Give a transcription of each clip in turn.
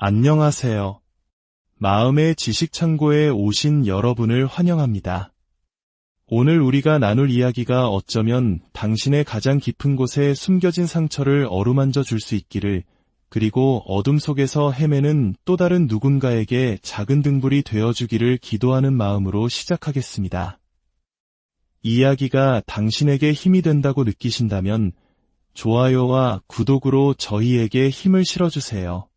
안녕하세요. 마음의 지식창고에 오신 여러분을 환영합니다. 오늘 우리가 나눌 이야기가 어쩌면 당신의 가장 깊은 곳에 숨겨진 상처를 어루만져 줄 수 있기를, 그리고 어둠 속에서 헤매는 또 다른 누군가에게 작은 등불이 되어주기를 기도하는 마음으로 시작하겠습니다. 이야기가 당신에게 힘이 된다고 느끼신다면 좋아요와 구독으로 저희에게 힘을 실어주세요.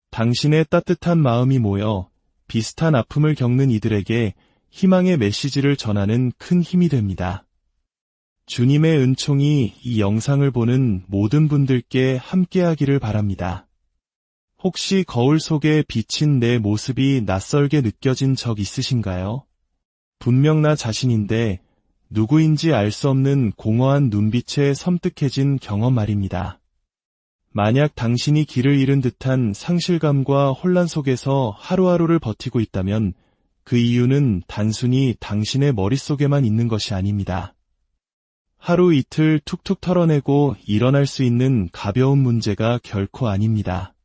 당신의 따뜻한 마음이 모여 비슷한 아픔을 겪는 이들에게 희망의 메시지를 전하는 큰 힘이 됩니다. 주님의 은총이 이 영상을 보는 모든 분들께 함께하기를 바랍니다. 혹시 거울 속에 비친 내 모습이 낯설게 느껴진 적 있으신가요? 분명 나 자신인데 누구인지 알 수 없는 공허한 눈빛에 섬뜩해진 경험 말입니다. 만약 당신이 길을 잃은 듯한 상실감과 혼란 속에서 하루하루를 버티고 있다면 그 이유는 단순히 당신의 머릿속에만 있는 것이 아닙니다. 하루 이틀 툭툭 털어내고 일어날 수 있는 가벼운 문제가 결코 아닙니다.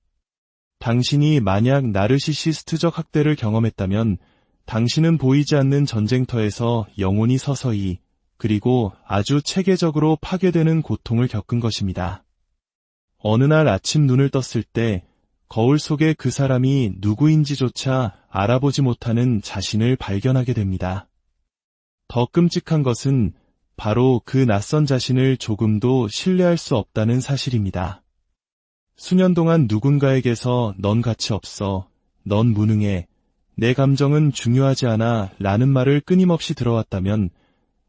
당신이 만약 나르시시스트적 학대를 경험했다면 당신은 보이지 않는 전쟁터에서 영혼이 서서히, 그리고 아주 체계적으로 파괴되는 고통을 겪은 것입니다. 어느 날 아침 눈을 떴을 때 거울 속에 그 사람이 누구인지조차 알아보지 못하는 자신을 발견하게 됩니다. 더 끔찍한 것은 바로 그 낯선 자신을 조금도 신뢰할 수 없다는 사실입니다. 수년 동안 누군가에게서 넌 가치 없어, 넌 무능해, 내 감정은 중요하지 않아 라는 말을 끊임없이 들어왔다면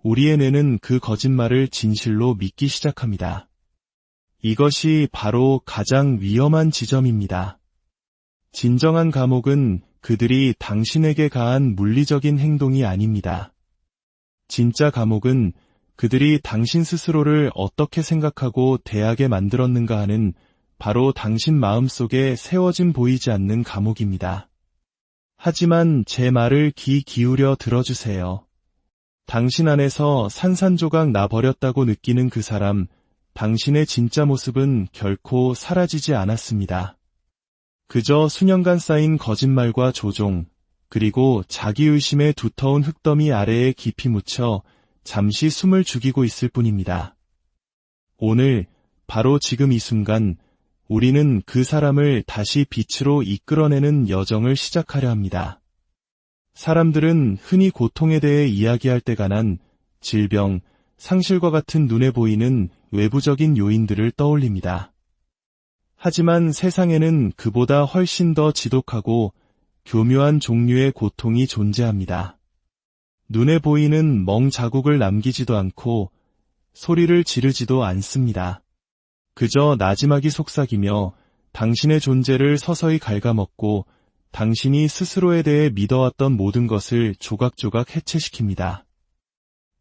우리의 뇌는 그 거짓말을 진실로 믿기 시작합니다. 이것이 바로 가장 위험한 지점입니다. 진정한 감옥은 그들이 당신에게 가한 물리적인 행동이 아닙니다. 진짜 감옥은 그들이 당신 스스로를 어떻게 생각하고 대하게 만들었는가 하는 바로 당신 마음속에 세워진 보이지 않는 감옥입니다. 하지만 제 말을 귀 기울여 들어주세요. 당신 안에서 산산조각 나버렸다고 느끼는 그 사람, 당신의 진짜 모습은 결코 사라지지 않았습니다. 그저 수년간 쌓인 거짓말과 조종, 그리고 자기의심의 두터운 흙더미 아래에 깊이 묻혀 잠시 숨을 죽이고 있을 뿐입니다. 오늘, 바로 지금 이 순간, 우리는 그 사람을 다시 빛으로 이끌어내는 여정을 시작하려 합니다. 사람들은 흔히 고통에 대해 이야기할 때가 난 질병, 상실과 같은 눈에 보이는 외부적인 요인들을 떠올립니다. 하지만 세상에는 그보다 훨씬 더 지독하고 교묘한 종류의 고통이 존재합니다. 눈에 보이는 멍 자국을 남기지도 않고 소리를 지르지도 않습니다. 그저 나지막이 속삭이며 당신의 존재를 서서히 갉아먹고 당신이 스스로에 대해 믿어왔던 모든 것을 조각조각 해체시킵니다.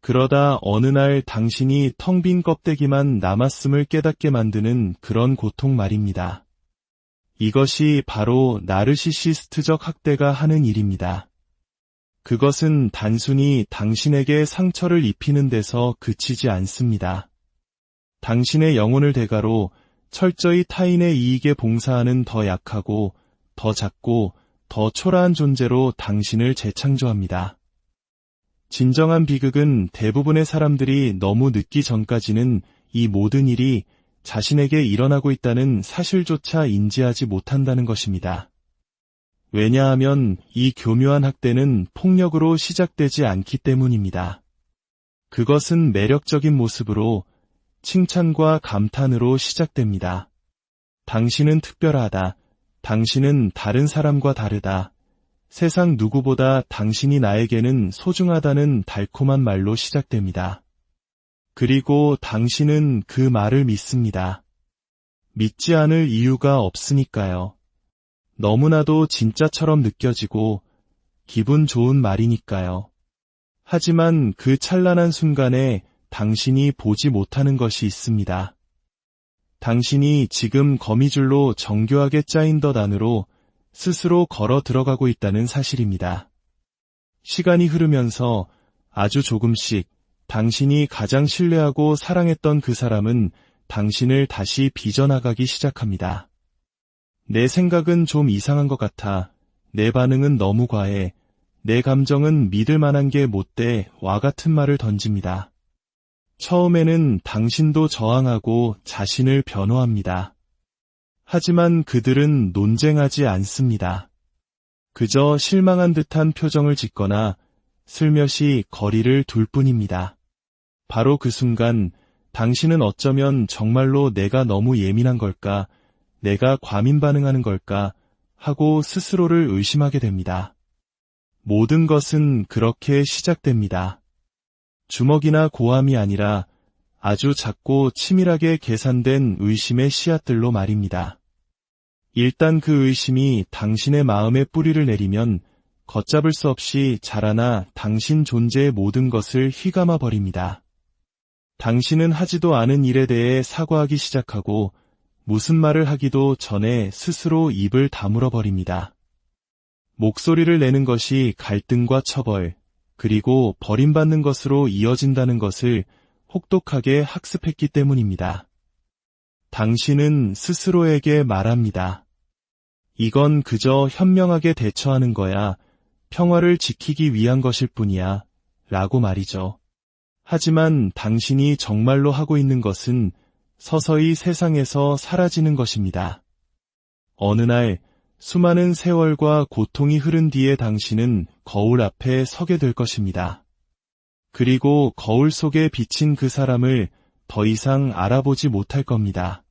그러다 어느 날 당신이 텅 빈 껍데기만 남았음을 깨닫게 만드는 그런 고통 말입니다. 이것이 바로 나르시시스트적 학대가 하는 일입니다. 그것은 단순히 당신에게 상처를 입히는 데서 그치지 않습니다. 당신의 영혼을 대가로 철저히 타인의 이익에 봉사하는 더 약하고 더 작고 더 초라한 존재로 당신을 재창조합니다. 진정한 비극은 대부분의 사람들이 너무 늦기 전까지는 이 모든 일이 자신에게 일어나고 있다는 사실조차 인지하지 못한다는 것입니다. 왜냐하면 이 교묘한 학대는 폭력으로 시작되지 않기 때문입니다. 그것은 매력적인 모습으로, 칭찬과 감탄으로 시작됩니다. 당신은 특별하다. 당신은 다른 사람과 다르다. 세상 누구보다 당신이 나에게는 소중하다는 달콤한 말로 시작됩니다. 그리고 당신은 그 말을 믿습니다. 믿지 않을 이유가 없으니까요. 너무나도 진짜처럼 느껴지고 기분 좋은 말이니까요. 하지만 그 찬란한 순간에 당신이 보지 못하는 것이 있습니다. 당신이 지금 거미줄로 정교하게 짜인 덫 안으로 스스로 걸어 들어가고 있다는 사실입니다. 시간이 흐르면서 아주 조금씩 당신이 가장 신뢰하고 사랑했던 그 사람은 당신을 다시 빚어나가기 시작합니다. 내 생각은 좀 이상한 것 같아. 내 반응은 너무 과해. 내 감정은 믿을 만한 게 못 돼. 와 같은 말을 던집니다. 처음에는 당신도 저항하고 자신을 변호합니다. 하지만 그들은 논쟁하지 않습니다. 그저 실망한 듯한 표정을 짓거나 슬며시 거리를 둘 뿐입니다. 바로 그 순간 당신은 어쩌면 정말로 내가 너무 예민한 걸까, 내가 과민 반응하는 걸까 하고 스스로를 의심하게 됩니다. 모든 것은 그렇게 시작됩니다. 주먹이나 고함이 아니라 아주 작고 치밀하게 계산된 의심의 씨앗들로 말입니다. 일단 그 의심이 당신의 마음에 뿌리를 내리면 걷잡을 수 없이 자라나 당신 존재의 모든 것을 휘감아 버립니다. 당신은 하지도 않은 일에 대해 사과하기 시작하고 무슨 말을 하기도 전에 스스로 입을 다물어 버립니다. 목소리를 내는 것이 갈등과 처벌, 그리고 버림받는 것으로 이어진다는 것을 혹독하게 학습했기 때문입니다. 당신은 스스로에게 말합니다. 이건 그저 현명하게 대처하는 거야. 평화를 지키기 위한 것일 뿐이야. 라고 말이죠. 하지만 당신이 정말로 하고 있는 것은 서서히 세상에서 사라지는 것입니다. 어느 날 수많은 세월과 고통이 흐른 뒤에 당신은 거울 앞에 서게 될 것입니다. 그리고 거울 속에 비친 그 사람을 더 이상 알아보지 못할 겁니다.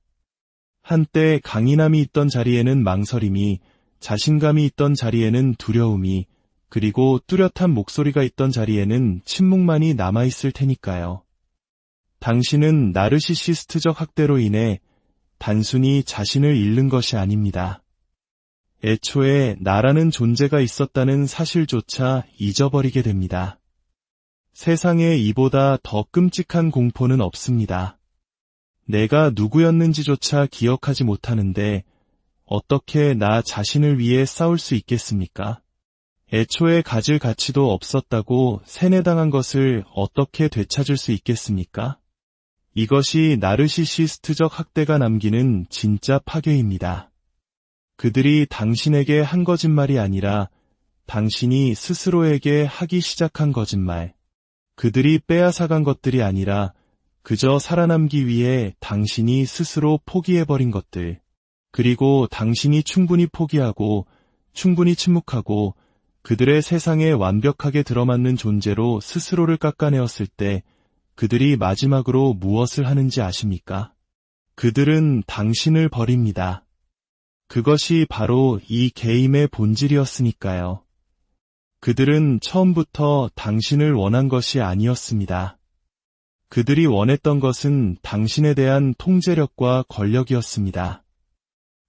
한때 강인함이 있던 자리에는 망설임이, 자신감이 있던 자리에는 두려움이, 그리고 뚜렷한 목소리가 있던 자리에는 침묵만이 남아있을 테니까요. 당신은 나르시시스트적 학대로 인해 단순히 자신을 잃는 것이 아닙니다. 애초에 나라는 존재가 있었다는 사실조차 잊어버리게 됩니다. 세상에 이보다 더 끔찍한 공포는 없습니다. 내가 누구였는지조차 기억하지 못하는데 어떻게 나 자신을 위해 싸울 수 있겠습니까? 애초에 가질 가치도 없었다고 세뇌당한 것을 어떻게 되찾을 수 있겠습니까? 이것이 나르시시스트적 학대가 남기는 진짜 파괴입니다. 그들이 당신에게 한 거짓말이 아니라 당신이 스스로에게 하기 시작한 거짓말. 그들이 빼앗아간 것들이 아니라 그저 살아남기 위해 당신이 스스로 포기해버린 것들. 그리고 당신이 충분히 포기하고 충분히 침묵하고 그들의 세상에 완벽하게 들어맞는 존재로 스스로를 깎아내었을 때 그들이 마지막으로 무엇을 하는지 아십니까? 그들은 당신을 버립니다. 그것이 바로 이 게임의 본질이었으니까요. 그들은 처음부터 당신을 원한 것이 아니었습니다. 그들이 원했던 것은 당신에 대한 통제력과 권력이었습니다.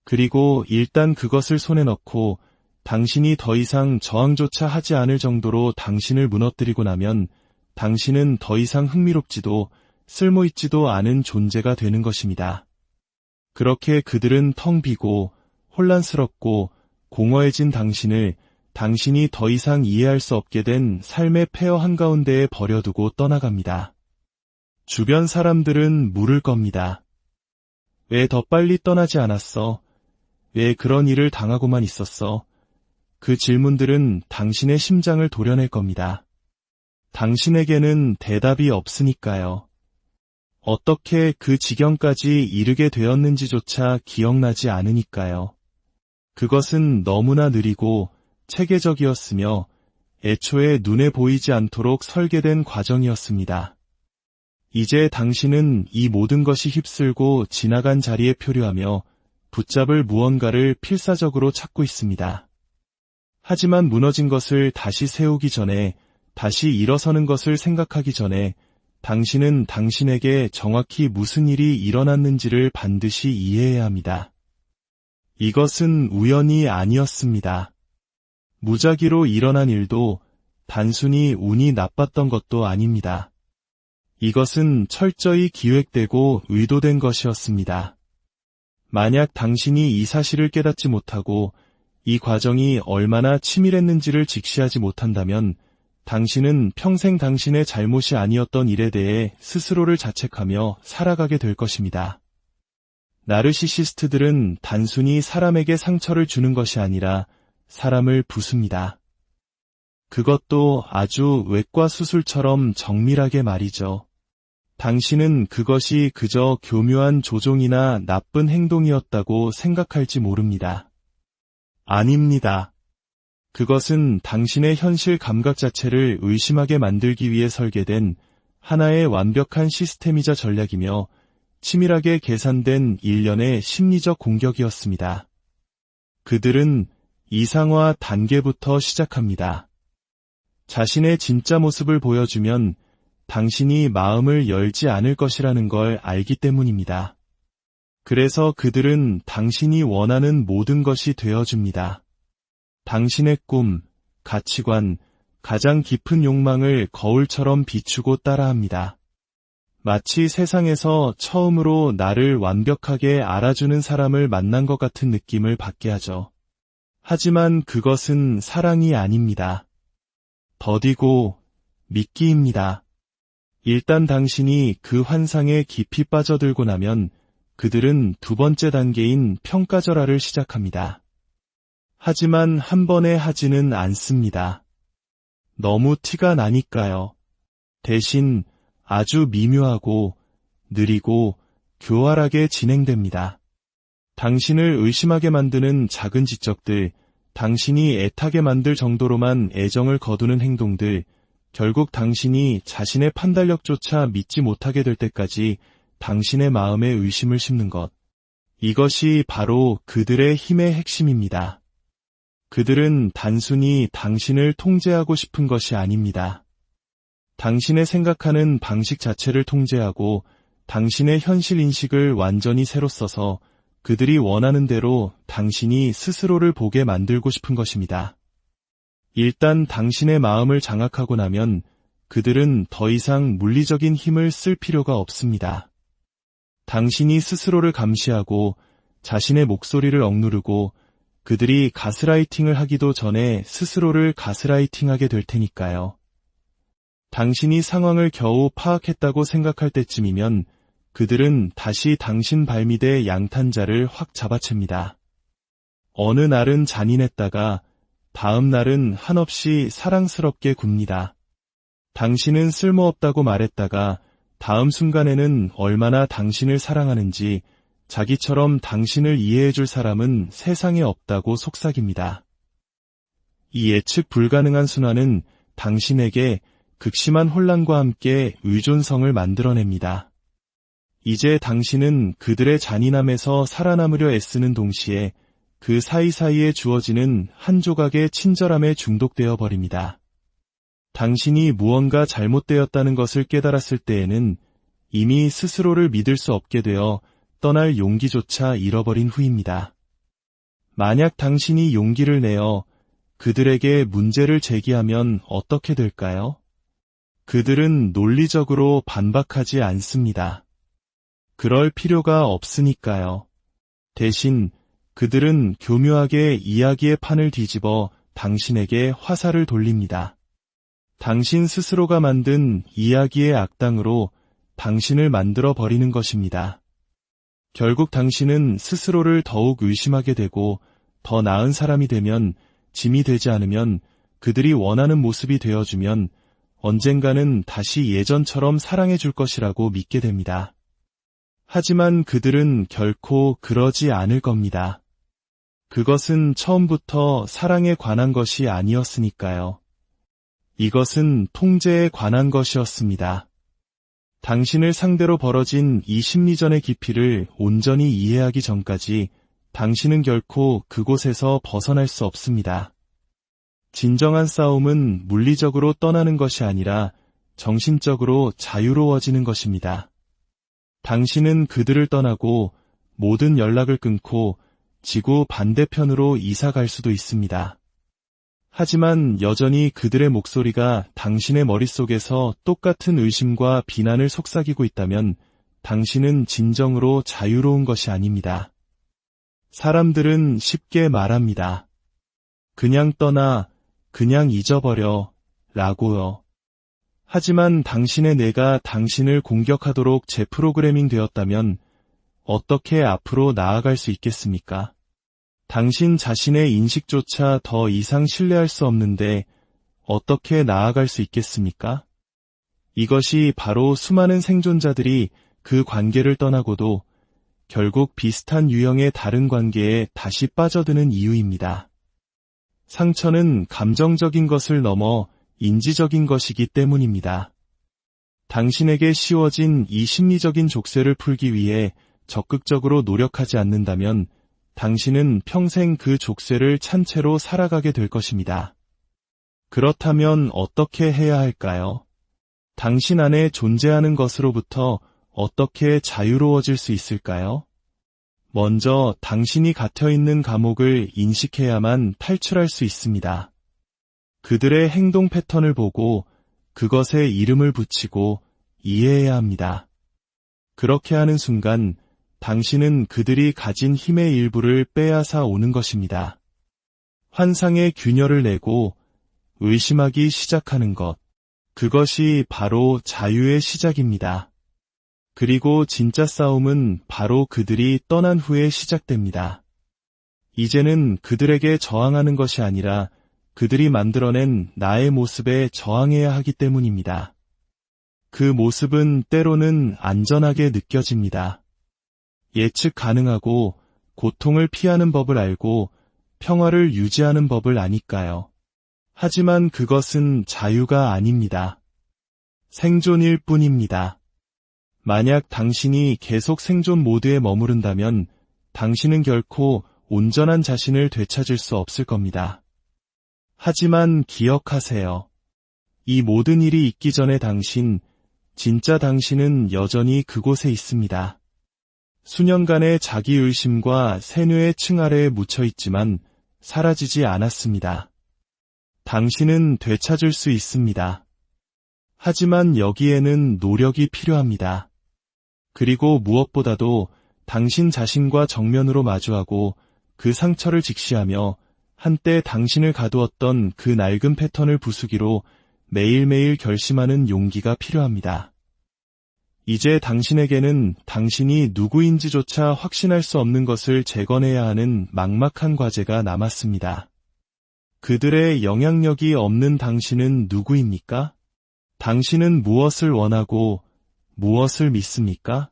그리고 일단 그것을 손에 넣고 당신이 더 이상 저항조차 하지 않을 정도로 당신을 무너뜨리고 나면 당신은 더 이상 흥미롭지도 쓸모있지도 않은 존재가 되는 것입니다. 그렇게 그들은 텅 비고 혼란스럽고 공허해진 당신을 당신이 더 이상 이해할 수 없게 된 삶의 폐허 한가운데에 버려두고 떠나갑니다. 주변 사람들은 물을 겁니다. 왜 더 빨리 떠나지 않았어? 왜 그런 일을 당하고만 있었어? 그 질문들은 당신의 심장을 도려낼 겁니다. 당신에게는 대답이 없으니까요. 어떻게 그 지경까지 이르게 되었는지조차 기억나지 않으니까요. 그것은 너무나 느리고 체계적이었으며 애초에 눈에 보이지 않도록 설계된 과정이었습니다. 이제 당신은 이 모든 것이 휩쓸고 지나간 자리에 표류하며 붙잡을 무언가를 필사적으로 찾고 있습니다. 하지만 무너진 것을 다시 세우기 전에, 다시 일어서는 것을 생각하기 전에 당신은 당신에게 정확히 무슨 일이 일어났는지를 반드시 이해해야 합니다. 이것은 우연이 아니었습니다. 무작위로 일어난 일도 단순히 운이 나빴던 것도 아닙니다. 이것은 철저히 기획되고 의도된 것이었습니다. 만약 당신이 이 사실을 깨닫지 못하고 이 과정이 얼마나 치밀했는지를 직시하지 못한다면 당신은 평생 당신의 잘못이 아니었던 일에 대해 스스로를 자책하며 살아가게 될 것입니다. 나르시시스트들은 단순히 사람에게 상처를 주는 것이 아니라 사람을 부숩니다. 그것도 아주 외과 수술처럼 정밀하게 말이죠. 당신은 그것이 그저 교묘한 조종이나 나쁜 행동이었다고 생각할지 모릅니다. 아닙니다. 그것은 당신의 현실 감각 자체를 의심하게 만들기 위해 설계된 하나의 완벽한 시스템이자 전략이며 치밀하게 계산된 일련의 심리적 공격이었습니다. 그들은 이상화 단계부터 시작합니다. 자신의 진짜 모습을 보여주면 당신이 마음을 열지 않을 것이라는 걸 알기 때문입니다. 그래서 그들은 당신이 원하는 모든 것이 되어줍니다. 당신의 꿈, 가치관, 가장 깊은 욕망을 거울처럼 비추고 따라합니다. 마치 세상에서 처음으로 나를 완벽하게 알아주는 사람을 만난 것 같은 느낌을 받게 하죠. 하지만 그것은 사랑이 아닙니다. 더디고 미끼입니다. 일단 당신이 그 환상에 깊이 빠져들고 나면 그들은 두 번째 단계인 평가절하를 시작합니다. 하지만 한 번에 하지는 않습니다. 너무 티가 나니까요. 대신 아주 미묘하고 느리고 교활하게 진행됩니다. 당신을 의심하게 만드는 작은 지적들, 당신이 애타게 만들 정도로만 애정을 거두는 행동들, 결국 당신이 자신의 판단력조차 믿지 못하게 될 때까지 당신의 마음에 의심을 심는 것. 이것이 바로 그들의 힘의 핵심입니다. 그들은 단순히 당신을 통제하고 싶은 것이 아닙니다. 당신의 생각하는 방식 자체를 통제하고 당신의 현실 인식을 완전히 새로 써서 그들이 원하는 대로 당신이 스스로를 보게 만들고 싶은 것입니다. 일단 당신의 마음을 장악하고 나면 그들은 더 이상 물리적인 힘을 쓸 필요가 없습니다. 당신이 스스로를 감시하고 자신의 목소리를 억누르고 그들이 가스라이팅을 하기도 전에 스스로를 가스라이팅하게 될 테니까요. 당신이 상황을 겨우 파악했다고 생각할 때쯤이면 그들은 다시 당신 발밑에 양탄자를 확 잡아챕니다. 어느 날은 잔인했다가 다음 날은 한없이 사랑스럽게 굽니다. 당신은 쓸모없다고 말했다가 다음 순간에는 얼마나 당신을 사랑하는지 자기처럼 당신을 이해해줄 사람은 세상에 없다고 속삭입니다. 이 예측 불가능한 순환은 당신에게 극심한 혼란과 함께 의존성을 만들어냅니다. 이제 당신은 그들의 잔인함에서 살아남으려 애쓰는 동시에 그 사이사이에 주어지는 한 조각의 친절함에 중독되어 버립니다. 당신이 무언가 잘못되었다는 것을 깨달았을 때에는 이미 스스로를 믿을 수 없게 되어 떠날 용기조차 잃어버린 후입니다. 만약 당신이 용기를 내어 그들에게 문제를 제기하면 어떻게 될까요? 그들은 논리적으로 반박하지 않습니다. 그럴 필요가 없으니까요. 대신 그들은 교묘하게 이야기의 판을 뒤집어 당신에게 화살을 돌립니다. 당신 스스로가 만든 이야기의 악당으로 당신을 만들어 버리는 것입니다. 결국 당신은 스스로를 더욱 의심하게 되고 더 나은 사람이 되면 짐이 되지 않으면 그들이 원하는 모습이 되어주면 언젠가는 다시 예전처럼 사랑해 줄 것이라고 믿게 됩니다. 하지만 그들은 결코 그러지 않을 겁니다. 그것은 처음부터 사랑에 관한 것이 아니었으니까요. 이것은 통제에 관한 것이었습니다. 당신을 상대로 벌어진 이 심리전의 깊이를 온전히 이해하기 전까지 당신은 결코 그곳에서 벗어날 수 없습니다. 진정한 싸움은 물리적으로 떠나는 것이 아니라 정신적으로 자유로워지는 것입니다. 당신은 그들을 떠나고 모든 연락을 끊고 지구 반대편으로 이사 갈 수도 있습니다. 하지만 여전히 그들의 목소리가 당신의 머릿속에서 똑같은 의심과 비난을 속삭이고 있다면 당신은 진정으로 자유로운 것이 아닙니다. 사람들은 쉽게 말합니다. 그냥 떠나, 그냥 잊어버려, 라고요. 하지만 당신의 뇌가 당신을 공격하도록 재프로그래밍 되었다면 어떻게 앞으로 나아갈 수 있겠습니까? 당신 자신의 인식조차 더 이상 신뢰할 수 없는데 어떻게 나아갈 수 있겠습니까? 이것이 바로 수많은 생존자들이 그 관계를 떠나고도 결국 비슷한 유형의 다른 관계에 다시 빠져드는 이유입니다. 상처는 감정적인 것을 넘어 인지적인 것이기 때문입니다. 당신에게 씌워진 이 심리적인 족쇄를 풀기 위해 적극적으로 노력하지 않는다면 당신은 평생 그 족쇄를 찬 채로 살아가게 될 것입니다. 그렇다면 어떻게 해야 할까요? 당신 안에 존재하는 것으로부터 어떻게 자유로워질 수 있을까요? 먼저 당신이 갇혀있는 감옥을 인식해야만 탈출할 수 있습니다. 그들의 행동 패턴을 보고 그것에 이름을 붙이고 이해해야 합니다. 그렇게 하는 순간 당신은 그들이 가진 힘의 일부를 빼앗아 오는 것입니다. 환상의 균열을 내고 의심하기 시작하는 것, 그것이 바로 자유의 시작입니다. 그리고 진짜 싸움은 바로 그들이 떠난 후에 시작됩니다. 이제는 그들에게 저항하는 것이 아니라 그들이 만들어낸 나의 모습에 저항해야 하기 때문입니다. 그 모습은 때로는 안전하게 느껴집니다. 예측 가능하고 고통을 피하는 법을 알고 평화를 유지하는 법을 아니까요. 하지만 그것은 자유가 아닙니다. 생존일 뿐입니다. 만약 당신이 계속 생존 모드에 머무른다면 당신은 결코 온전한 자신을 되찾을 수 없을 겁니다. 하지만 기억하세요. 이 모든 일이 있기 전에 진짜 당신은 여전히 그곳에 있습니다. 수년간의 자기의심과 세뇌의 층 아래에 묻혀 있지만 사라지지 않았습니다. 당신은 되찾을 수 있습니다. 하지만 여기에는 노력이 필요합니다. 그리고 무엇보다도 당신 자신과 정면으로 마주하고 그 상처를 직시하며 한때 당신을 가두었던 그 낡은 패턴을 부수기로 매일매일 결심하는 용기가 필요합니다. 이제 당신에게는 당신이 누구인지조차 확신할 수 없는 것을 재건해야 하는 막막한 과제가 남았습니다. 그들의 영향력이 없는 당신은 누구입니까? 당신은 무엇을 원하고 무엇을 믿습니까?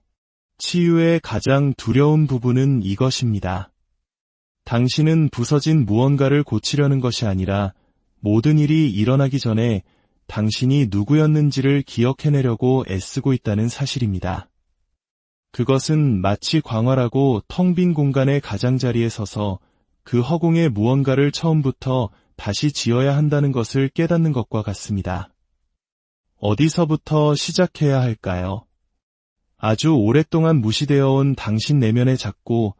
치유의 가장 두려운 부분은 이것입니다. 당신은 부서진 무언가를 고치려는 것이 아니라 모든 일이 일어나기 전에 당신이 누구였는지를 기억해내려고 애쓰고 있다는 사실입니다. 그것은 마치 광활하고 텅 빈 공간의 가장자리에 서서 그 허공에 무언가를 처음부터 다시 지어야 한다는 것을 깨닫는 것과 같습니다. 어디서부터 시작해야 할까요? 아주 오랫동안 무시되어 온 당신 내면의 작고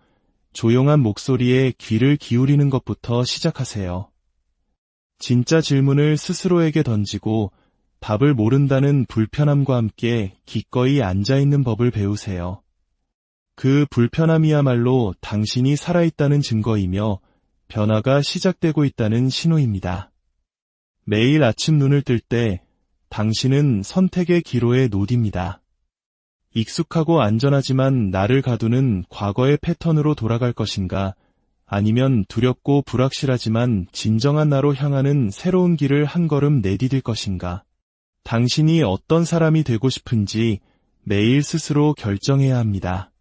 조용한 목소리에 귀를 기울이는 것부터 시작하세요. 진짜 질문을 스스로에게 던지고 답을 모른다는 불편함과 함께 기꺼이 앉아있는 법을 배우세요. 그 불편함이야말로 당신이 살아있다는 증거이며 변화가 시작되고 있다는 신호입니다. 매일 아침 눈을 뜰 때 당신은 선택의 기로에 놓입니다. 익숙하고 안전하지만 나를 가두는 과거의 패턴으로 돌아갈 것인가, 아니면 두렵고 불확실하지만 진정한 나로 향하는 새로운 길을 한 걸음 내디딜 것인가. 당신이 어떤 사람이 되고 싶은지 매일 스스로 결정해야 합니다.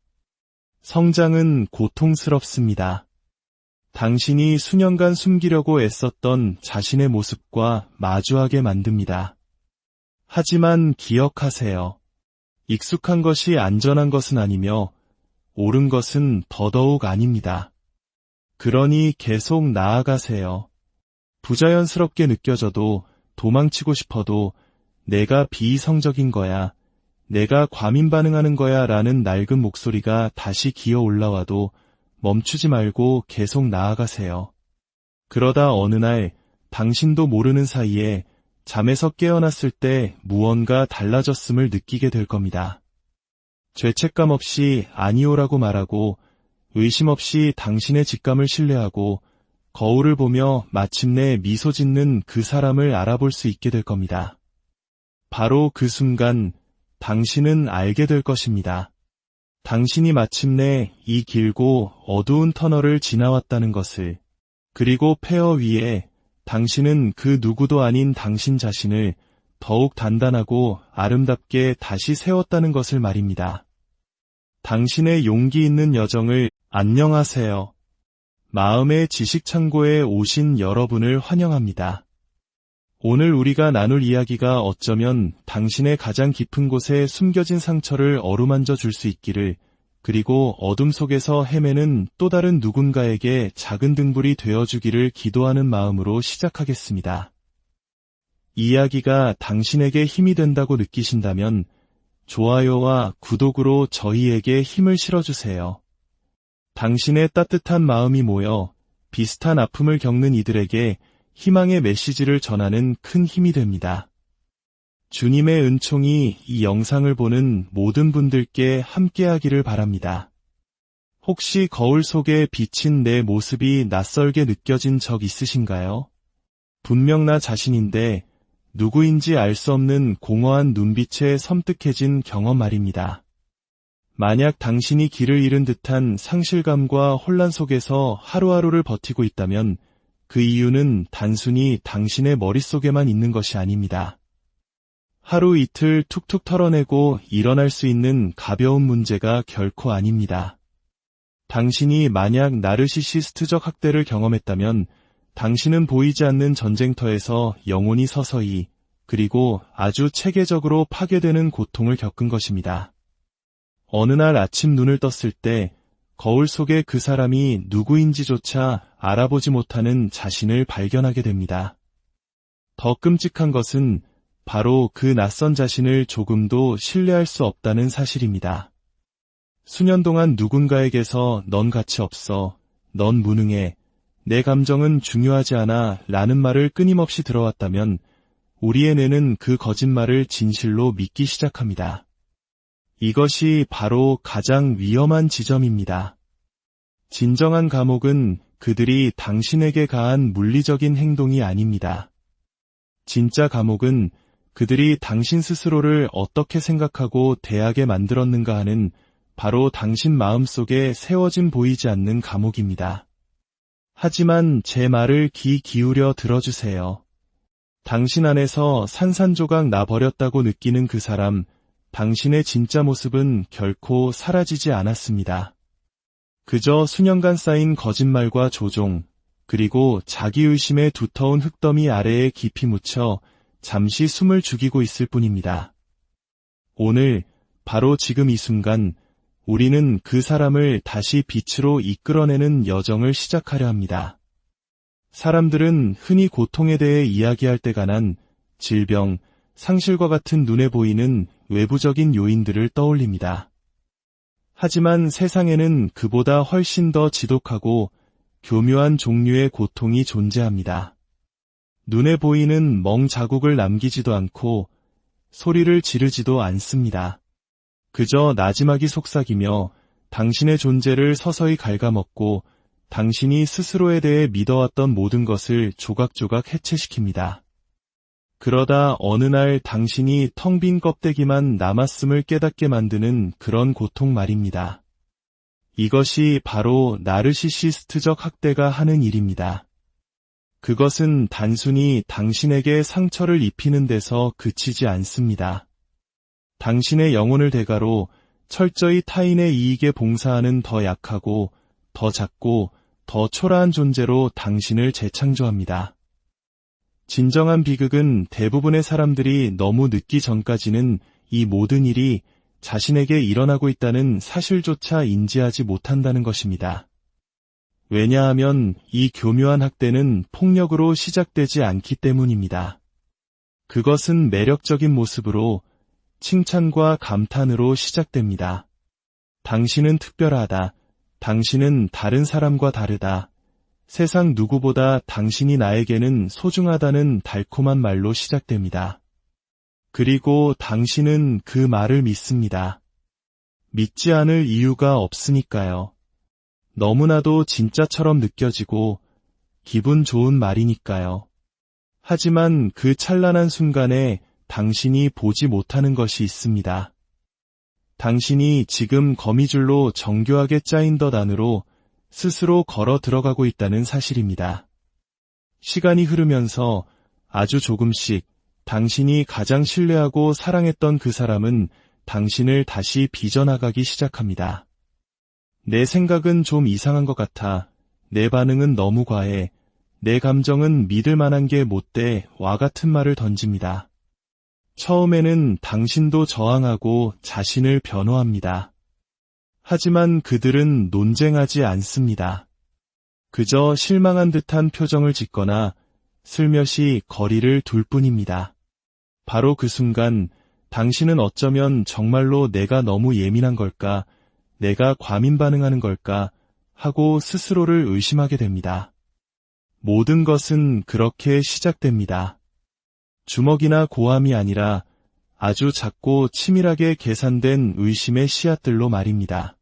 성장은 고통스럽습니다. 당신이 수년간 숨기려고 애썼던 자신의 모습과 마주하게 만듭니다. 하지만 기억하세요. 익숙한 것이 안전한 것은 아니며 옳은 것은 더더욱 아닙니다. 그러니 계속 나아가세요. 부자연스럽게 느껴져도 도망치고 싶어도 내가 비이성적인 거야, 내가 과민 반응하는 거야 라는 낡은 목소리가 다시 기어 올라와도 멈추지 말고 계속 나아가세요. 그러다 어느 날 당신도 모르는 사이에 잠에서 깨어났을 때 무언가 달라졌음을 느끼게 될 겁니다. 죄책감 없이 아니오라고 말하고 의심 없이 당신의 직감을 신뢰하고 거울을 보며 마침내 미소 짓는 그 사람을 알아볼 수 있게 될 겁니다. 바로 그 순간 당신은 알게 될 것입니다. 당신이 마침내 이 길고 어두운 터널을 지나왔다는 것을, 그리고 폐허 위에 당신은 그 누구도 아닌 당신 자신을 더욱 단단하고 아름답게 다시 세웠다는 것을 말입니다. 당신의 용기 있는 여정을 안녕하세요. 마음의 지식창고에 오신 여러분을 환영합니다. 오늘 우리가 나눌 이야기가 어쩌면 당신의 가장 깊은 곳에 숨겨진 상처를 어루만져 줄 수 있기를, 그리고 어둠 속에서 헤매는 또 다른 누군가에게 작은 등불이 되어주기를 기도하는 마음으로 시작하겠습니다. 이야기가 당신에게 힘이 된다고 느끼신다면 좋아요와 구독으로 저희에게 힘을 실어주세요. 당신의 따뜻한 마음이 모여 비슷한 아픔을 겪는 이들에게 희망의 메시지를 전하는 큰 힘이 됩니다. 주님의 은총이 이 영상을 보는 모든 분들께 함께하기를 바랍니다. 혹시 거울 속에 비친 내 모습이 낯설게 느껴진 적 있으신가요? 분명 나 자신인데 누구인지 알 수 없는 공허한 눈빛에 섬뜩해진 경험 말입니다. 만약 당신이 길을 잃은 듯한 상실감과 혼란 속에서 하루하루를 버티고 있다면 그 이유는 단순히 당신의 머릿속에만 있는 것이 아닙니다. 하루 이틀 툭툭 털어내고 일어날 수 있는 가벼운 문제가 결코 아닙니다. 당신이 만약 나르시시스트적 학대를 경험했다면 당신은 보이지 않는 전쟁터에서 영혼이 서서히, 그리고 아주 체계적으로 파괴되는 고통을 겪은 것입니다. 어느 날 아침 눈을 떴을 때 거울 속에 그 사람이 누구인지조차 알아보지 못하는 자신을 발견하게 됩니다. 더 끔찍한 것은 바로 그 낯선 자신을 조금도 신뢰할 수 없다는 사실입니다. 수년 동안 누군가에게서 넌 가치 없어, 넌 무능해, 내 감정은 중요하지 않아 라는 말을 끊임없이 들어왔다면 우리의 뇌는 그 거짓말을 진실로 믿기 시작합니다. 이것이 바로 가장 위험한 지점입니다. 진정한 감옥은 그들이 당신에게 가한 물리적인 행동이 아닙니다. 진짜 감옥은 그들이 당신 스스로를 어떻게 생각하고 대하게 만들었는가 하는 바로 당신 마음속에 세워진 보이지 않는 감옥입니다. 하지만 제 말을 귀 기울여 들어주세요. 당신 안에서 산산조각 나버렸다고 느끼는 그 사람, 당신의 진짜 모습은 결코 사라지지 않았습니다. 그저 수년간 쌓인 거짓말과 조종, 그리고 자기의심의 두터운 흙더미 아래에 깊이 묻혀 잠시 숨을 죽이고 있을 뿐입니다. 오늘, 바로 지금 이 순간, 우리는 그 사람을 다시 빛으로 이끌어내는 여정을 시작하려 합니다. 사람들은 흔히 고통에 대해 이야기할 때가 난 질병, 상실과 같은 눈에 보이는 외부적인 요인들을 떠올립니다. 하지만 세상에는 그보다 훨씬 더 지독하고 교묘한 종류의 고통이 존재합니다. 눈에 보이는 멍 자국을 남기지도 않고 소리를 지르지도 않습니다. 그저 나지막이 속삭이며 당신의 존재를 서서히 갉아먹고 당신이 스스로에 대해 믿어왔던 모든 것을 조각조각 해체시킵니다. 그러다 어느 날 당신이 텅 빈 껍데기만 남았음을 깨닫게 만드는 그런 고통 말입니다. 이것이 바로 나르시시스트적 학대가 하는 일입니다. 그것은 단순히 당신에게 상처를 입히는 데서 그치지 않습니다. 당신의 영혼을 대가로 철저히 타인의 이익에 봉사하는 더 약하고 더 작고 더 초라한 존재로 당신을 재창조합니다. 진정한 비극은 대부분의 사람들이 너무 늦기 전까지는 이 모든 일이 자신에게 일어나고 있다는 사실조차 인지하지 못한다는 것입니다. 왜냐하면 이 교묘한 학대는 폭력으로 시작되지 않기 때문입니다. 그것은 매력적인 모습으로, 칭찬과 감탄으로 시작됩니다. 당신은 특별하다. 당신은 다른 사람과 다르다. 세상 누구보다 당신이 나에게는 소중하다는 달콤한 말로 시작됩니다. 그리고 당신은 그 말을 믿습니다. 믿지 않을 이유가 없으니까요. 너무나도 진짜처럼 느껴지고 기분 좋은 말이니까요. 하지만 그 찬란한 순간에 당신이 보지 못하는 것이 있습니다. 당신이 지금 거미줄로 정교하게 짜인 덫 안으로 스스로 걸어 들어가고 있다는 사실입니다. 시간이 흐르면서 아주 조금씩 당신이 가장 신뢰하고 사랑했던 그 사람은 당신을 다시 빚어나가기 시작합니다. 내 생각은 좀 이상한 것 같아. 내 반응은 너무 과해. 내 감정은 믿을 만한 게 못 돼. 와 같은 말을 던집니다. 처음에는 당신도 저항하고 자신을 변호합니다. 하지만 그들은 논쟁하지 않습니다. 그저 실망한 듯한 표정을 짓거나 슬며시 거리를 둘 뿐입니다. 바로 그 순간 당신은 어쩌면 정말로 내가 너무 예민한 걸까, 내가 과민 반응하는 걸까 하고 스스로를 의심하게 됩니다. 모든 것은 그렇게 시작됩니다. 주먹이나 고함이 아니라 아주 작고 치밀하게 계산된 의심의 씨앗들로 말입니다.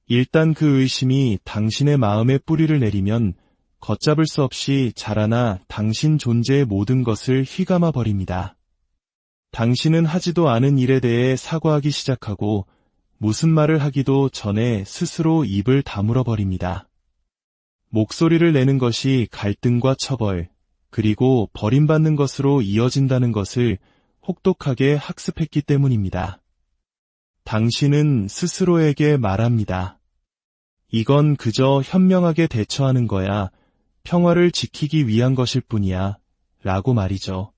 일단 그 의심이 당신의 마음에 뿌리를 내리면 걷잡을 수 없이 자라나 당신 존재의 모든 것을 휘감아 버립니다. 당신은 하지도 않은 일에 대해 사과하기 시작하고 무슨 말을 하기도 전에 스스로 입을 다물어 버립니다. 목소리를 내는 것이 갈등과 처벌, 그리고 버림받는 것으로 이어진다는 것을 혹독하게 학습했기 때문입니다. 당신은 스스로에게 말합니다. 이건 그저 현명하게 대처하는 거야. 평화를 지키기 위한 것일 뿐이야. 라고 말이죠.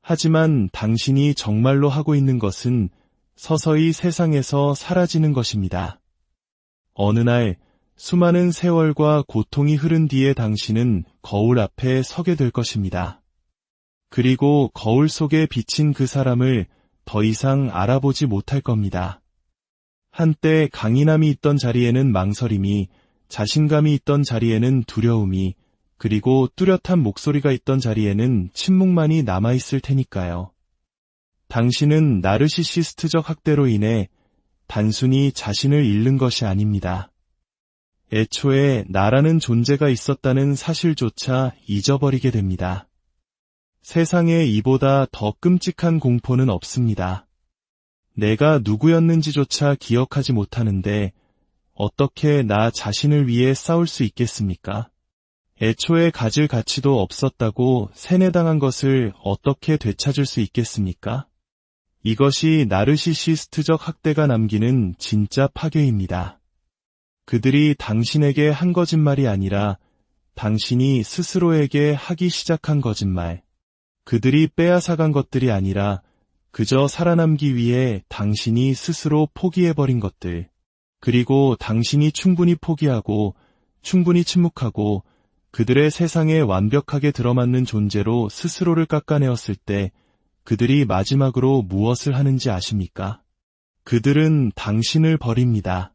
하지만 당신이 정말로 하고 있는 것은 서서히 세상에서 사라지는 것입니다. 어느 날 수많은 세월과 고통이 흐른 뒤에 당신은 거울 앞에 서게 될 것입니다. 그리고 거울 속에 비친 그 사람을 더 이상 알아보지 못할 겁니다. 한때 강인함이 있던 자리에는 망설임이, 자신감이 있던 자리에는 두려움이, 그리고 뚜렷한 목소리가 있던 자리에는 침묵만이 남아있을 테니까요. 당신은 나르시시스트적 학대로 인해 단순히 자신을 잃는 것이 아닙니다. 애초에 나라는 존재가 있었다는 사실조차 잊어버리게 됩니다. 세상에 이보다 더 끔찍한 공포는 없습니다. 내가 누구였는지조차 기억하지 못하는데 어떻게 나 자신을 위해 싸울 수 있겠습니까? 애초에 가질 가치도 없었다고 세뇌당한 것을 어떻게 되찾을 수 있겠습니까? 이것이 나르시시스트적 학대가 남기는 진짜 파괴입니다. 그들이 당신에게 한 거짓말이 아니라 당신이 스스로에게 하기 시작한 거짓말. 그들이 빼앗아간 것들이 아니라 그저 살아남기 위해 당신이 스스로 포기해버린 것들. 그리고 당신이 충분히 포기하고 충분히 침묵하고 그들의 세상에 완벽하게 들어맞는 존재로 스스로를 깎아내었을 때 그들이 마지막으로 무엇을 하는지 아십니까? 그들은 당신을 버립니다.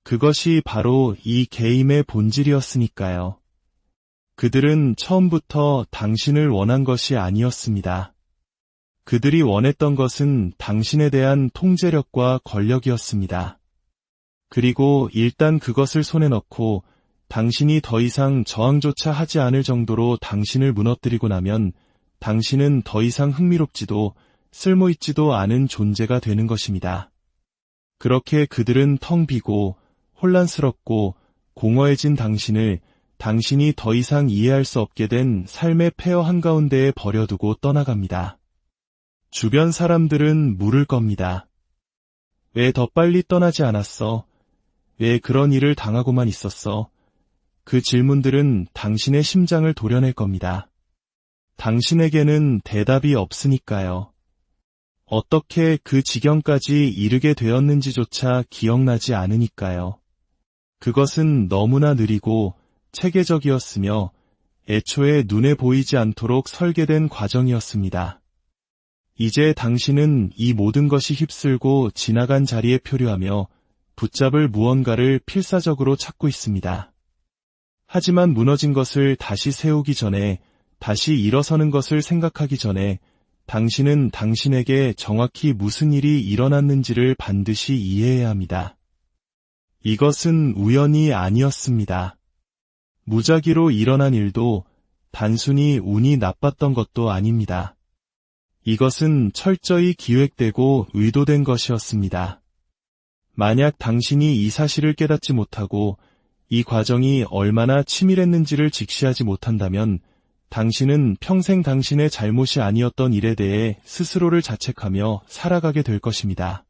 그것이 바로 이 게임의 본질이었으니까요. 그들은 처음부터 당신을 원한 것이 아니었습니다. 그들이 원했던 것은 당신에 대한 통제력과 권력이었습니다. 그리고 일단 그것을 손에 넣고 당신이 더 이상 저항조차 하지 않을 정도로 당신을 무너뜨리고 나면 당신은 더 이상 흥미롭지도 쓸모있지도 않은 존재가 되는 것입니다. 그렇게 그들은 텅 비고 혼란스럽고 공허해진 당신을 당신이 더 이상 이해할 수 없게 된 삶의 폐허 한가운데에 버려두고 떠나갑니다. 주변 사람들은 물을 겁니다. 왜 더 빨리 떠나지 않았어? 왜 그런 일을 당하고만 있었어? 그 질문들은 당신의 심장을 도려낼 겁니다. 당신에게는 대답이 없으니까요. 어떻게 그 지경까지 이르게 되었는지조차 기억나지 않으니까요. 그것은 너무나 느리고 체계적이었으며 애초에 눈에 보이지 않도록 설계된 과정이었습니다. 이제 당신은 이 모든 것이 휩쓸고 지나간 자리에 표류하며 붙잡을 무언가를 필사적으로 찾고 있습니다. 하지만 무너진 것을 다시 세우기 전에, 다시 일어서는 것을 생각하기 전에 당신은 당신에게 정확히 무슨 일이 일어났는지를 반드시 이해해야 합니다. 이것은 우연이 아니었습니다. 무작위로 일어난 일도 단순히 운이 나빴던 것도 아닙니다. 이것은 철저히 기획되고 의도된 것이었습니다. 만약 당신이 이 사실을 깨닫지 못하고 이 과정이 얼마나 치밀했는지를 직시하지 못한다면 당신은 평생 당신의 잘못이 아니었던 일에 대해 스스로를 자책하며 살아가게 될 것입니다.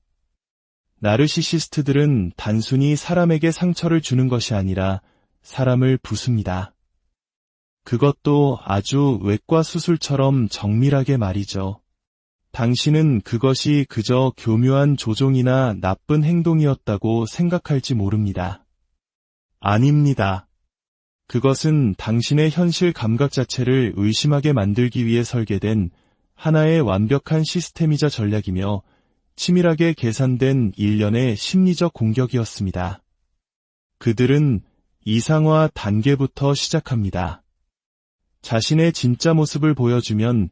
나르시시스트들은 단순히 사람에게 상처를 주는 것이 아니라 사람을 부숩니다. 그것도 아주 외과 수술처럼 정밀하게 말이죠. 당신은 그것이 그저 교묘한 조종이나 나쁜 행동이었다고 생각할지 모릅니다. 아닙니다. 그것은 당신의 현실 감각 자체를 의심하게 만들기 위해 설계된 하나의 완벽한 시스템이자 전략이며 치밀하게 계산된 일련의 심리적 공격이었습니다. 그들은 이상화 단계부터 시작합니다. 자신의 진짜 모습을 보여주면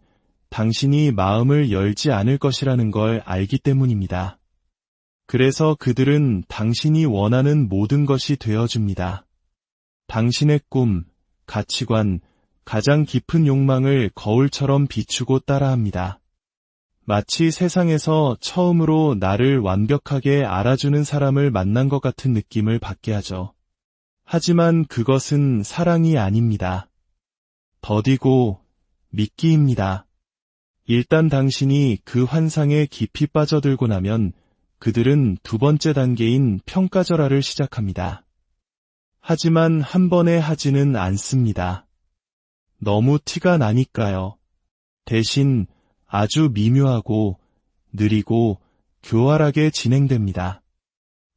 당신이 마음을 열지 않을 것이라는 걸 알기 때문입니다. 그래서 그들은 당신이 원하는 모든 것이 되어줍니다. 당신의 꿈, 가치관, 가장 깊은 욕망을 거울처럼 비추고 따라합니다. 마치 세상에서 처음으로 나를 완벽하게 알아주는 사람을 만난 것 같은 느낌을 받게 하죠. 하지만 그것은 사랑이 아닙니다. 더디고 미끼입니다. 일단 당신이 그 환상에 깊이 빠져들고 나면 그들은 두 번째 단계인 평가절하를 시작합니다. 하지만 한 번에 하지는 않습니다. 너무 티가 나니까요. 대신 아주 미묘하고 느리고 교활하게 진행됩니다.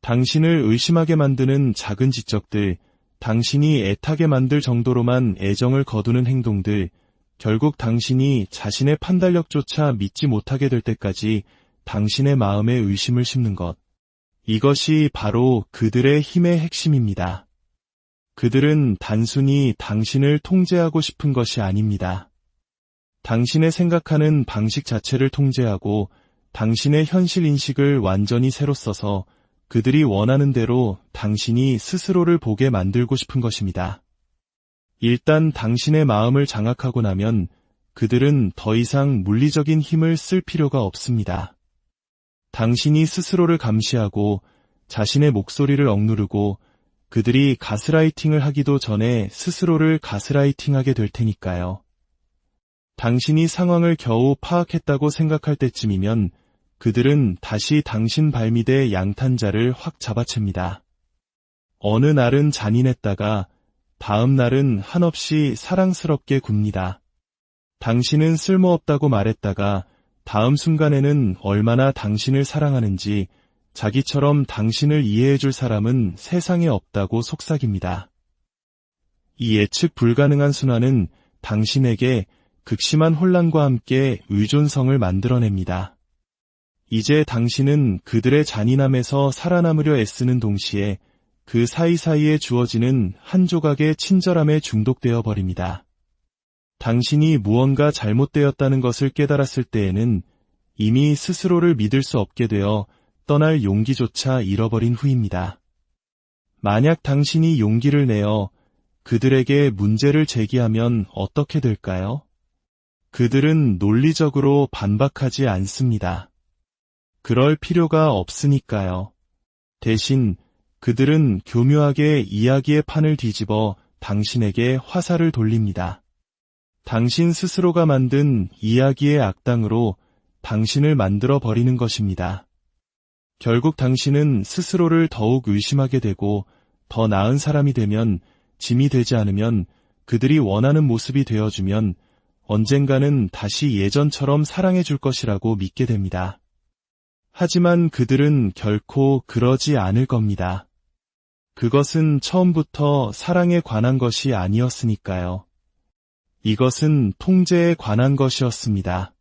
당신을 의심하게 만드는 작은 지적들, 당신이 애타게 만들 정도로만 애정을 거두는 행동들, 결국 당신이 자신의 판단력조차 믿지 못하게 될 때까지 당신의 마음에 의심을 심는 것. 이것이 바로 그들의 힘의 핵심입니다. 그들은 단순히 당신을 통제하고 싶은 것이 아닙니다. 당신의 생각하는 방식 자체를 통제하고 당신의 현실 인식을 완전히 새로 써서 그들이 원하는 대로 당신이 스스로를 보게 만들고 싶은 것입니다. 일단 당신의 마음을 장악하고 나면 그들은 더 이상 물리적인 힘을 쓸 필요가 없습니다. 당신이 스스로를 감시하고 자신의 목소리를 억누르고 그들이 가스라이팅을 하기도 전에 스스로를 가스라이팅하게 될 테니까요. 당신이 상황을 겨우 파악했다고 생각할 때쯤이면 그들은 다시 당신 발밑에 양탄자를 확 잡아챕니다. 어느 날은 잔인했다가 다음 날은 한없이 사랑스럽게 굽니다. 당신은 쓸모없다고 말했다가 다음 순간에는 얼마나 당신을 사랑하는지 자기처럼 당신을 이해해줄 사람은 세상에 없다고 속삭입니다. 이 예측 불가능한 순환은 당신에게 극심한 혼란과 함께 의존성을 만들어냅니다. 이제 당신은 그들의 잔인함에서 살아남으려 애쓰는 동시에 그 사이사이에 주어지는 한 조각의 친절함에 중독되어 버립니다. 당신이 무언가 잘못되었다는 것을 깨달았을 때에는 이미 스스로를 믿을 수 없게 되어 떠날 용기조차 잃어버린 후입니다. 만약 당신이 용기를 내어 그들에게 문제를 제기하면 어떻게 될까요? 그들은 논리적으로 반박하지 않습니다. 그럴 필요가 없으니까요. 대신 그들은 교묘하게 이야기의 판을 뒤집어 당신에게 화살을 돌립니다. 당신 스스로가 만든 이야기의 악당으로 당신을 만들어 버리는 것입니다. 결국 당신은 스스로를 더욱 의심하게 되고 더 나은 사람이 되면 짐이 되지 않으면 그들이 원하는 모습이 되어주면 언젠가는 다시 예전처럼 사랑해 줄 것이라고 믿게 됩니다. 하지만 그들은 결코 그러지 않을 겁니다. 그것은 처음부터 사랑에 관한 것이 아니었으니까요. 이것은 통제에 관한 것이었습니다.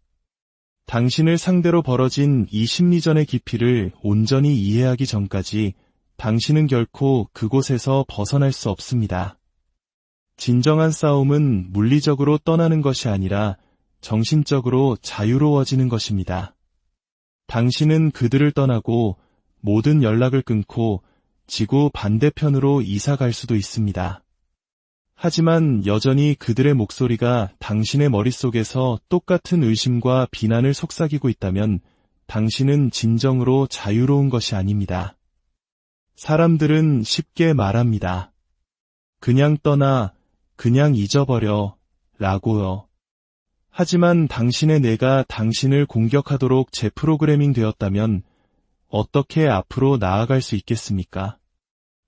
당신을 상대로 벌어진 이 심리전의 깊이를 온전히 이해하기 전까지 당신은 결코 그곳에서 벗어날 수 없습니다. 진정한 싸움은 물리적으로 떠나는 것이 아니라 정신적으로 자유로워지는 것입니다. 당신은 그들을 떠나고 모든 연락을 끊고 지구 반대편으로 이사 갈 수도 있습니다. 하지만 여전히 그들의 목소리가 당신의 머릿속에서 똑같은 의심과 비난을 속삭이고 있다면 당신은 진정으로 자유로운 것이 아닙니다. 사람들은 쉽게 말합니다. 그냥 떠나, 그냥 잊어버려, 라고요. 하지만 당신의 뇌가 당신을 공격하도록 재프로그래밍 되었다면 어떻게 앞으로 나아갈 수 있겠습니까?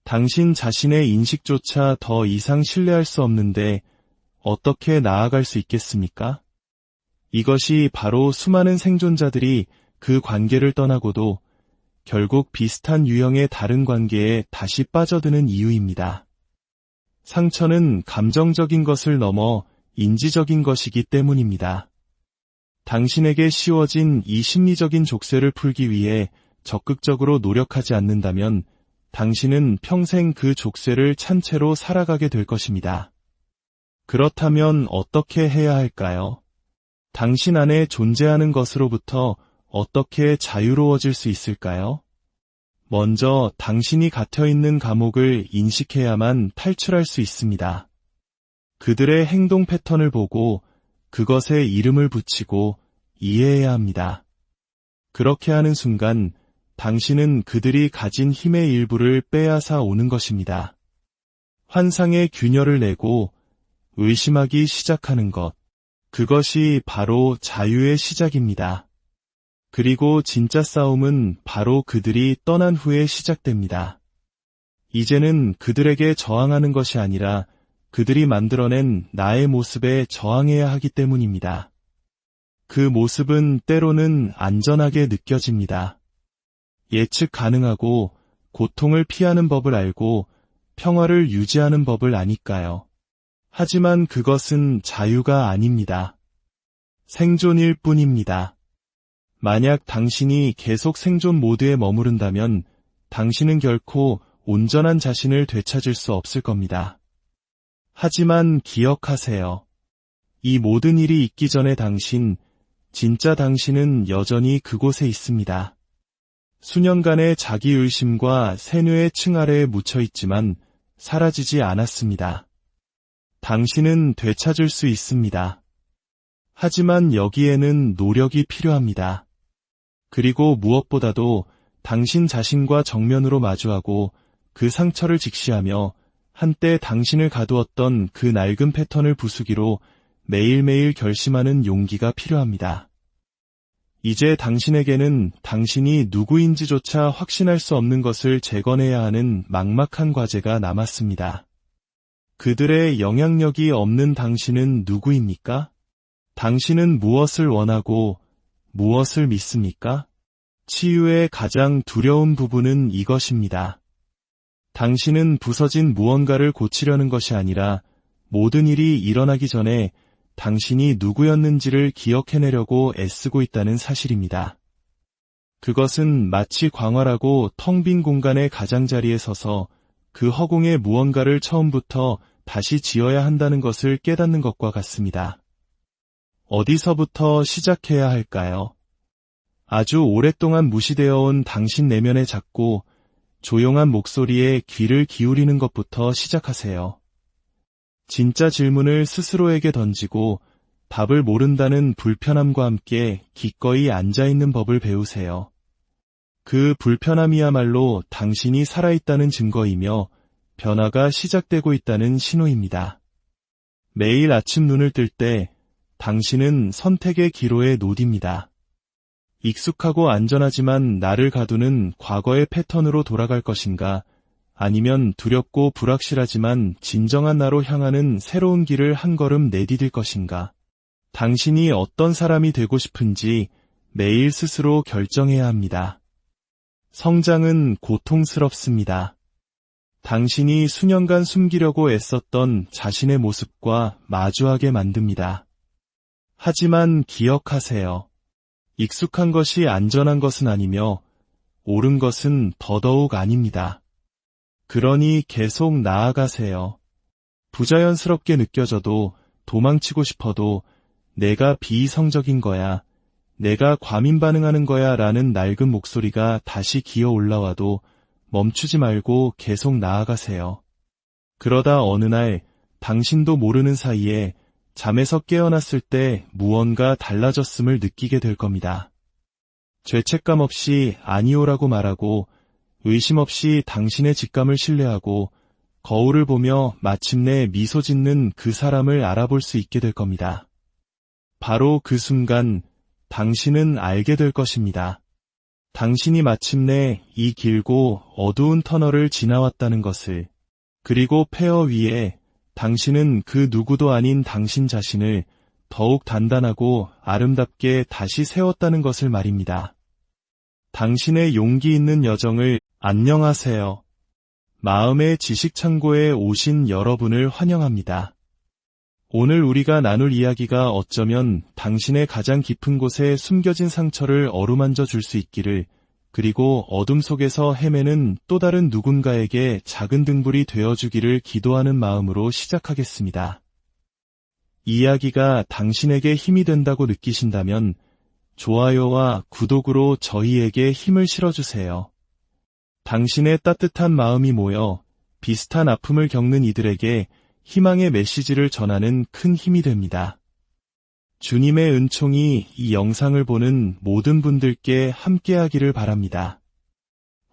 당신 자신의 인식조차 더 이상 신뢰할 수 없는데 어떻게 나아갈 수 있겠습니까? 이것이 바로 수많은 생존자들이 그 관계를 떠나고도 결국 비슷한 유형의 다른 관계에 다시 빠져드는 이유입니다. 상처는 감정적인 것을 넘어 인지적인 것이기 때문입니다. 당신에게 씌워진 이 심리적인 족쇄를 풀기 위해 적극적으로 노력하지 않는다면 당신은 평생 그 족쇄를 찬 채로 살아가게 될 것입니다. 그렇다면 어떻게 해야 할까요? 당신 안에 존재하는 것으로부터 어떻게 자유로워질 수 있을까요? 먼저 당신이 갇혀있는 감옥을 인식해야만 탈출할 수 있습니다. 그들의 행동 패턴을 보고 그것에 이름을 붙이고 이해해야 합니다. 그렇게 하는 순간 당신은 그들이 가진 힘의 일부를 빼앗아 오는 것입니다. 환상의 균열을 내고 의심하기 시작하는 것, 그것이 바로 자유의 시작입니다. 그리고 진짜 싸움은 바로 그들이 떠난 후에 시작됩니다. 이제는 그들에게 저항하는 것이 아니라 그들이 만들어낸 나의 모습에 저항해야 하기 때문입니다. 그 모습은 때로는 안전하게 느껴집니다. 예측 가능하고 고통을 피하는 법을 알고 평화를 유지하는 법을 아니까요. 하지만 그것은 자유가 아닙니다. 생존일 뿐입니다. 만약 당신이 계속 생존 모드에 머무른다면 당신은 결코 온전한 자신을 되찾을 수 없을 겁니다. 하지만 기억하세요. 이 모든 일이 있기 전에 진짜 당신은 여전히 그곳에 있습니다. 수년간의 자기의심과 세뇌의 층 아래에 묻혀 있지만 사라지지 않았습니다. 당신은 되찾을 수 있습니다. 하지만 여기에는 노력이 필요합니다. 그리고 무엇보다도 당신 자신과 정면으로 마주하고 그 상처를 직시하며 한때 당신을 가두었던 그 낡은 패턴을 부수기로 매일매일 결심하는 용기가 필요합니다. 이제 당신에게는 당신이 누구인지조차 확신할 수 없는 것을 재건해야 하는 막막한 과제가 남았습니다. 그들의 영향력이 없는 당신은 누구입니까? 당신은 무엇을 원하고 무엇을 믿습니까? 치유의 가장 두려운 부분은 이것입니다. 당신은 부서진 무언가를 고치려는 것이 아니라 모든 일이 일어나기 전에 당신이 누구였는지를 기억해내려고 애쓰고 있다는 사실입니다. 그것은 마치 광활하고 텅 빈 공간의 가장자리에 서서 그 허공에 무언가를 처음부터 다시 지어야 한다는 것을 깨닫는 것과 같습니다. 어디서부터 시작해야 할까요? 아주 오랫동안 무시되어 온 당신 내면의 작고 조용한 목소리에 귀를 기울이는 것부터 시작하세요. 진짜 질문을 스스로에게 던지고 답을 모른다는 불편함과 함께 기꺼이 앉아있는 법을 배우세요. 그 불편함이야말로 당신이 살아있다는 증거이며 변화가 시작되고 있다는 신호입니다. 매일 아침 눈을 뜰 때 당신은 선택의 기로에 놓입니다. 익숙하고 안전하지만 나를 가두는 과거의 패턴으로 돌아갈 것인가, 아니면 두렵고 불확실하지만 진정한 나로 향하는 새로운 길을 한 걸음 내디딜 것인가. 당신이 어떤 사람이 되고 싶은지 매일 스스로 결정해야 합니다. 성장은 고통스럽습니다. 당신이 수년간 숨기려고 애썼던 자신의 모습과 마주하게 만듭니다. 하지만 기억하세요. 익숙한 것이 안전한 것은 아니며 옳은 것은 더더욱 아닙니다. 그러니 계속 나아가세요. 부자연스럽게 느껴져도 도망치고 싶어도 내가 비이성적인 거야, 내가 과민 반응하는 거야 라는 낡은 목소리가 다시 기어 올라와도 멈추지 말고 계속 나아가세요. 그러다 어느 날 당신도 모르는 사이에 잠에서 깨어났을 때 무언가 달라졌음을 느끼게 될 겁니다. 죄책감 없이 아니오라고 말하고 의심 없이 당신의 직감을 신뢰하고 거울을 보며 마침내 미소 짓는 그 사람을 알아볼 수 있게 될 겁니다. 바로 그 순간 당신은 알게 될 것입니다. 당신이 마침내 이 길고 어두운 터널을 지나왔다는 것을, 그리고 폐허 위에 당신은 그 누구도 아닌 당신 자신을 더욱 단단하고 아름답게 다시 세웠다는 것을 말입니다. 당신의 용기 있는 여정을 안녕하세요. 마음의 지식창고에 오신 여러분을 환영합니다. 오늘 우리가 나눌 이야기가 어쩌면 당신의 가장 깊은 곳에 숨겨진 상처를 어루만져 줄 수 있기를, 그리고 어둠 속에서 헤매는 또 다른 누군가에게 작은 등불이 되어주기를 기도하는 마음으로 시작하겠습니다. 이야기가 당신에게 힘이 된다고 느끼신다면 좋아요와 구독으로 저희에게 힘을 실어주세요. 당신의 따뜻한 마음이 모여 비슷한 아픔을 겪는 이들에게 희망의 메시지를 전하는 큰 힘이 됩니다. 주님의 은총이 이 영상을 보는 모든 분들께 함께하기를 바랍니다.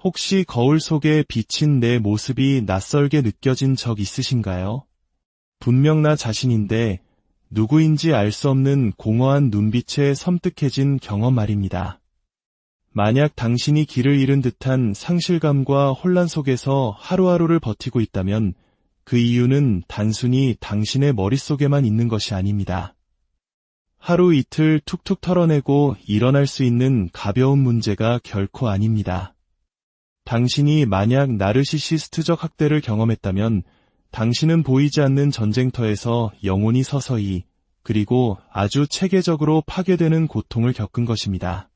혹시 거울 속에 비친 내 모습이 낯설게 느껴진 적 있으신가요? 분명 나 자신인데 누구인지 알 수 없는 공허한 눈빛에 섬뜩해진 경험 말입니다. 만약 당신이 길을 잃은 듯한 상실감과 혼란 속에서 하루하루를 버티고 있다면 그 이유는 단순히 당신의 머릿속에만 있는 것이 아닙니다. 하루 이틀 툭툭 털어내고 일어날 수 있는 가벼운 문제가 결코 아닙니다. 당신이 만약 나르시시스트적 학대를 경험했다면 당신은 보이지 않는 전쟁터에서 영혼이 서서히, 그리고 아주 체계적으로 파괴되는 고통을 겪은 것입니다.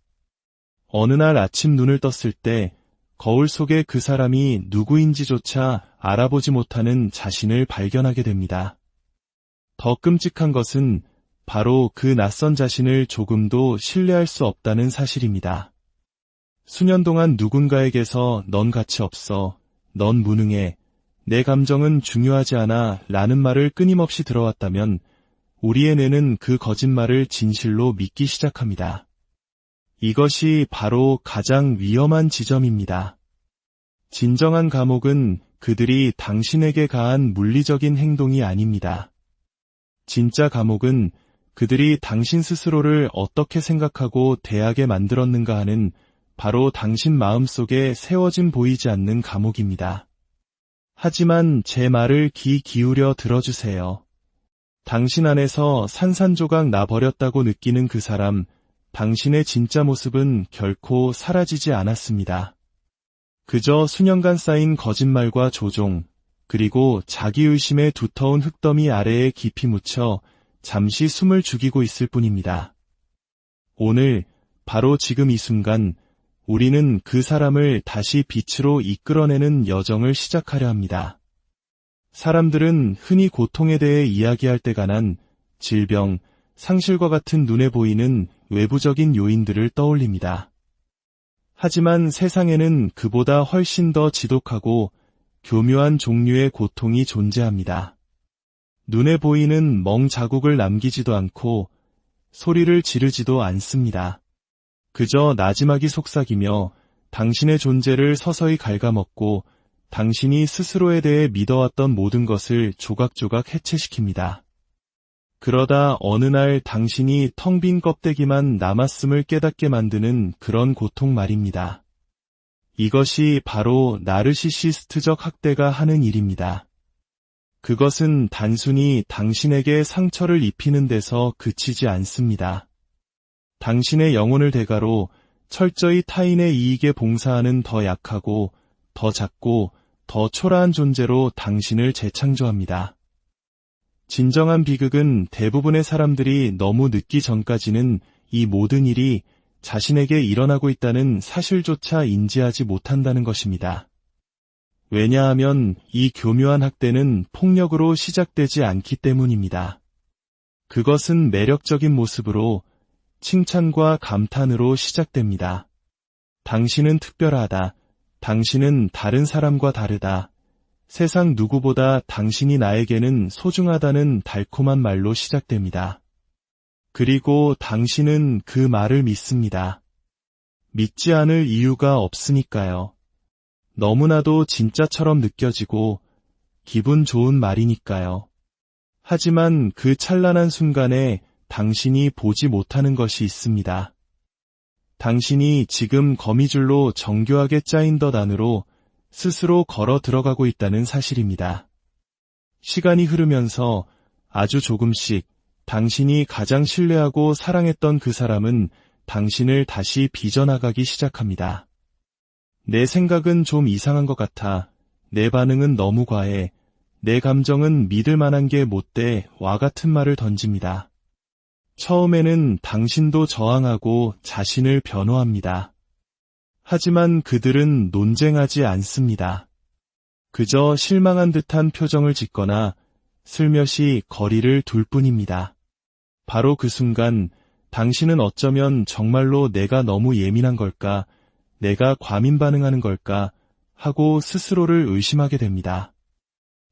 어느 날 아침 눈을 떴을 때 거울 속에 그 사람이 누구인지조차 알아보지 못하는 자신을 발견하게 됩니다. 더 끔찍한 것은 바로 그 낯선 자신을 조금도 신뢰할 수 없다는 사실입니다. 수년 동안 누군가에게서 넌 가치 없어, 넌 무능해, 내 감정은 중요하지 않아 라는 말을 끊임없이 들어왔다면 우리의 뇌는 그 거짓말을 진실로 믿기 시작합니다. 이것이 바로 가장 위험한 지점입니다. 진정한 감옥은 그들이 당신에게 가한 물리적인 행동이 아닙니다. 진짜 감옥은 그들이 당신 스스로를 어떻게 생각하고 대하게 만들었는가 하는 바로 당신 마음속에 세워진 보이지 않는 감옥입니다. 하지만 제 말을 귀 기울여 들어주세요. 당신 안에서 산산조각 나버렸다고 느끼는 그 사람, 당신의 진짜 모습은 결코 사라지지 않았습니다. 그저 수년간 쌓인 거짓말과 조종, 그리고 자기의심의 두터운 흙더미 아래에 깊이 묻혀 잠시 숨을 죽이고 있을 뿐입니다. 오늘, 바로 지금 이 순간, 우리는 그 사람을 다시 빛으로 이끌어내는 여정을 시작하려 합니다. 사람들은 흔히 고통에 대해 이야기할 때가 난 질병, 상실과 같은 눈에 보이는 외부적인 요인들을 떠올립니다. 하지만 세상에는 그보다 훨씬 더 지독하고 교묘한 종류의 고통이 존재합니다. 눈에 보이는 멍 자국을 남기지도 않고 소리를 지르지도 않습니다. 그저 나지막이 속삭이며 당신의 존재를 서서히 갉아먹고 당신이 스스로에 대해 믿어왔던 모든 것을 조각조각 해체시킵니다. 그러다 어느 날 당신이 텅 빈 껍데기만 남았음을 깨닫게 만드는 그런 고통 말입니다. 이것이 바로 나르시시스트적 학대가 하는 일입니다. 그것은 단순히 당신에게 상처를 입히는 데서 그치지 않습니다. 당신의 영혼을 대가로 철저히 타인의 이익에 봉사하는 더 약하고 더 작고 더 초라한 존재로 당신을 재창조합니다. 진정한 비극은 대부분의 사람들이 너무 늦기 전까지는 이 모든 일이 자신에게 일어나고 있다는 사실조차 인지하지 못한다는 것입니다. 왜냐하면 이 교묘한 학대는 폭력으로 시작되지 않기 때문입니다. 그것은 매력적인 모습으로 칭찬과 감탄으로 시작됩니다. 당신은 특별하다. 당신은 다른 사람과 다르다. 세상 누구보다 당신이 나에게는 소중하다는 달콤한 말로 시작됩니다. 그리고 당신은 그 말을 믿습니다. 믿지 않을 이유가 없으니까요. 너무나도 진짜처럼 느껴지고 기분 좋은 말이니까요. 하지만 그 찬란한 순간에 당신이 보지 못하는 것이 있습니다. 당신이 지금 거미줄로 정교하게 짜인 덫 안으로 스스로 걸어 들어가고 있다는 사실입니다. 시간이 흐르면서 아주 조금씩 당신이 가장 신뢰하고 사랑했던 그 사람은 당신을 다시 빚어나가기 시작합니다. 내 생각은 좀 이상한 것 같아. 내 반응은 너무 과해. 내 감정은 믿을 만한 게 못 돼. 와 같은 말을 던집니다. 처음에는 당신도 저항하고 자신을 변호합니다. 하지만 그들은 논쟁하지 않습니다. 그저 실망한 듯한 표정을 짓거나 슬며시 거리를 둘 뿐입니다. 바로 그 순간 당신은 어쩌면 정말로 내가 너무 예민한 걸까, 내가 과민 반응하는 걸까 하고 스스로를 의심하게 됩니다.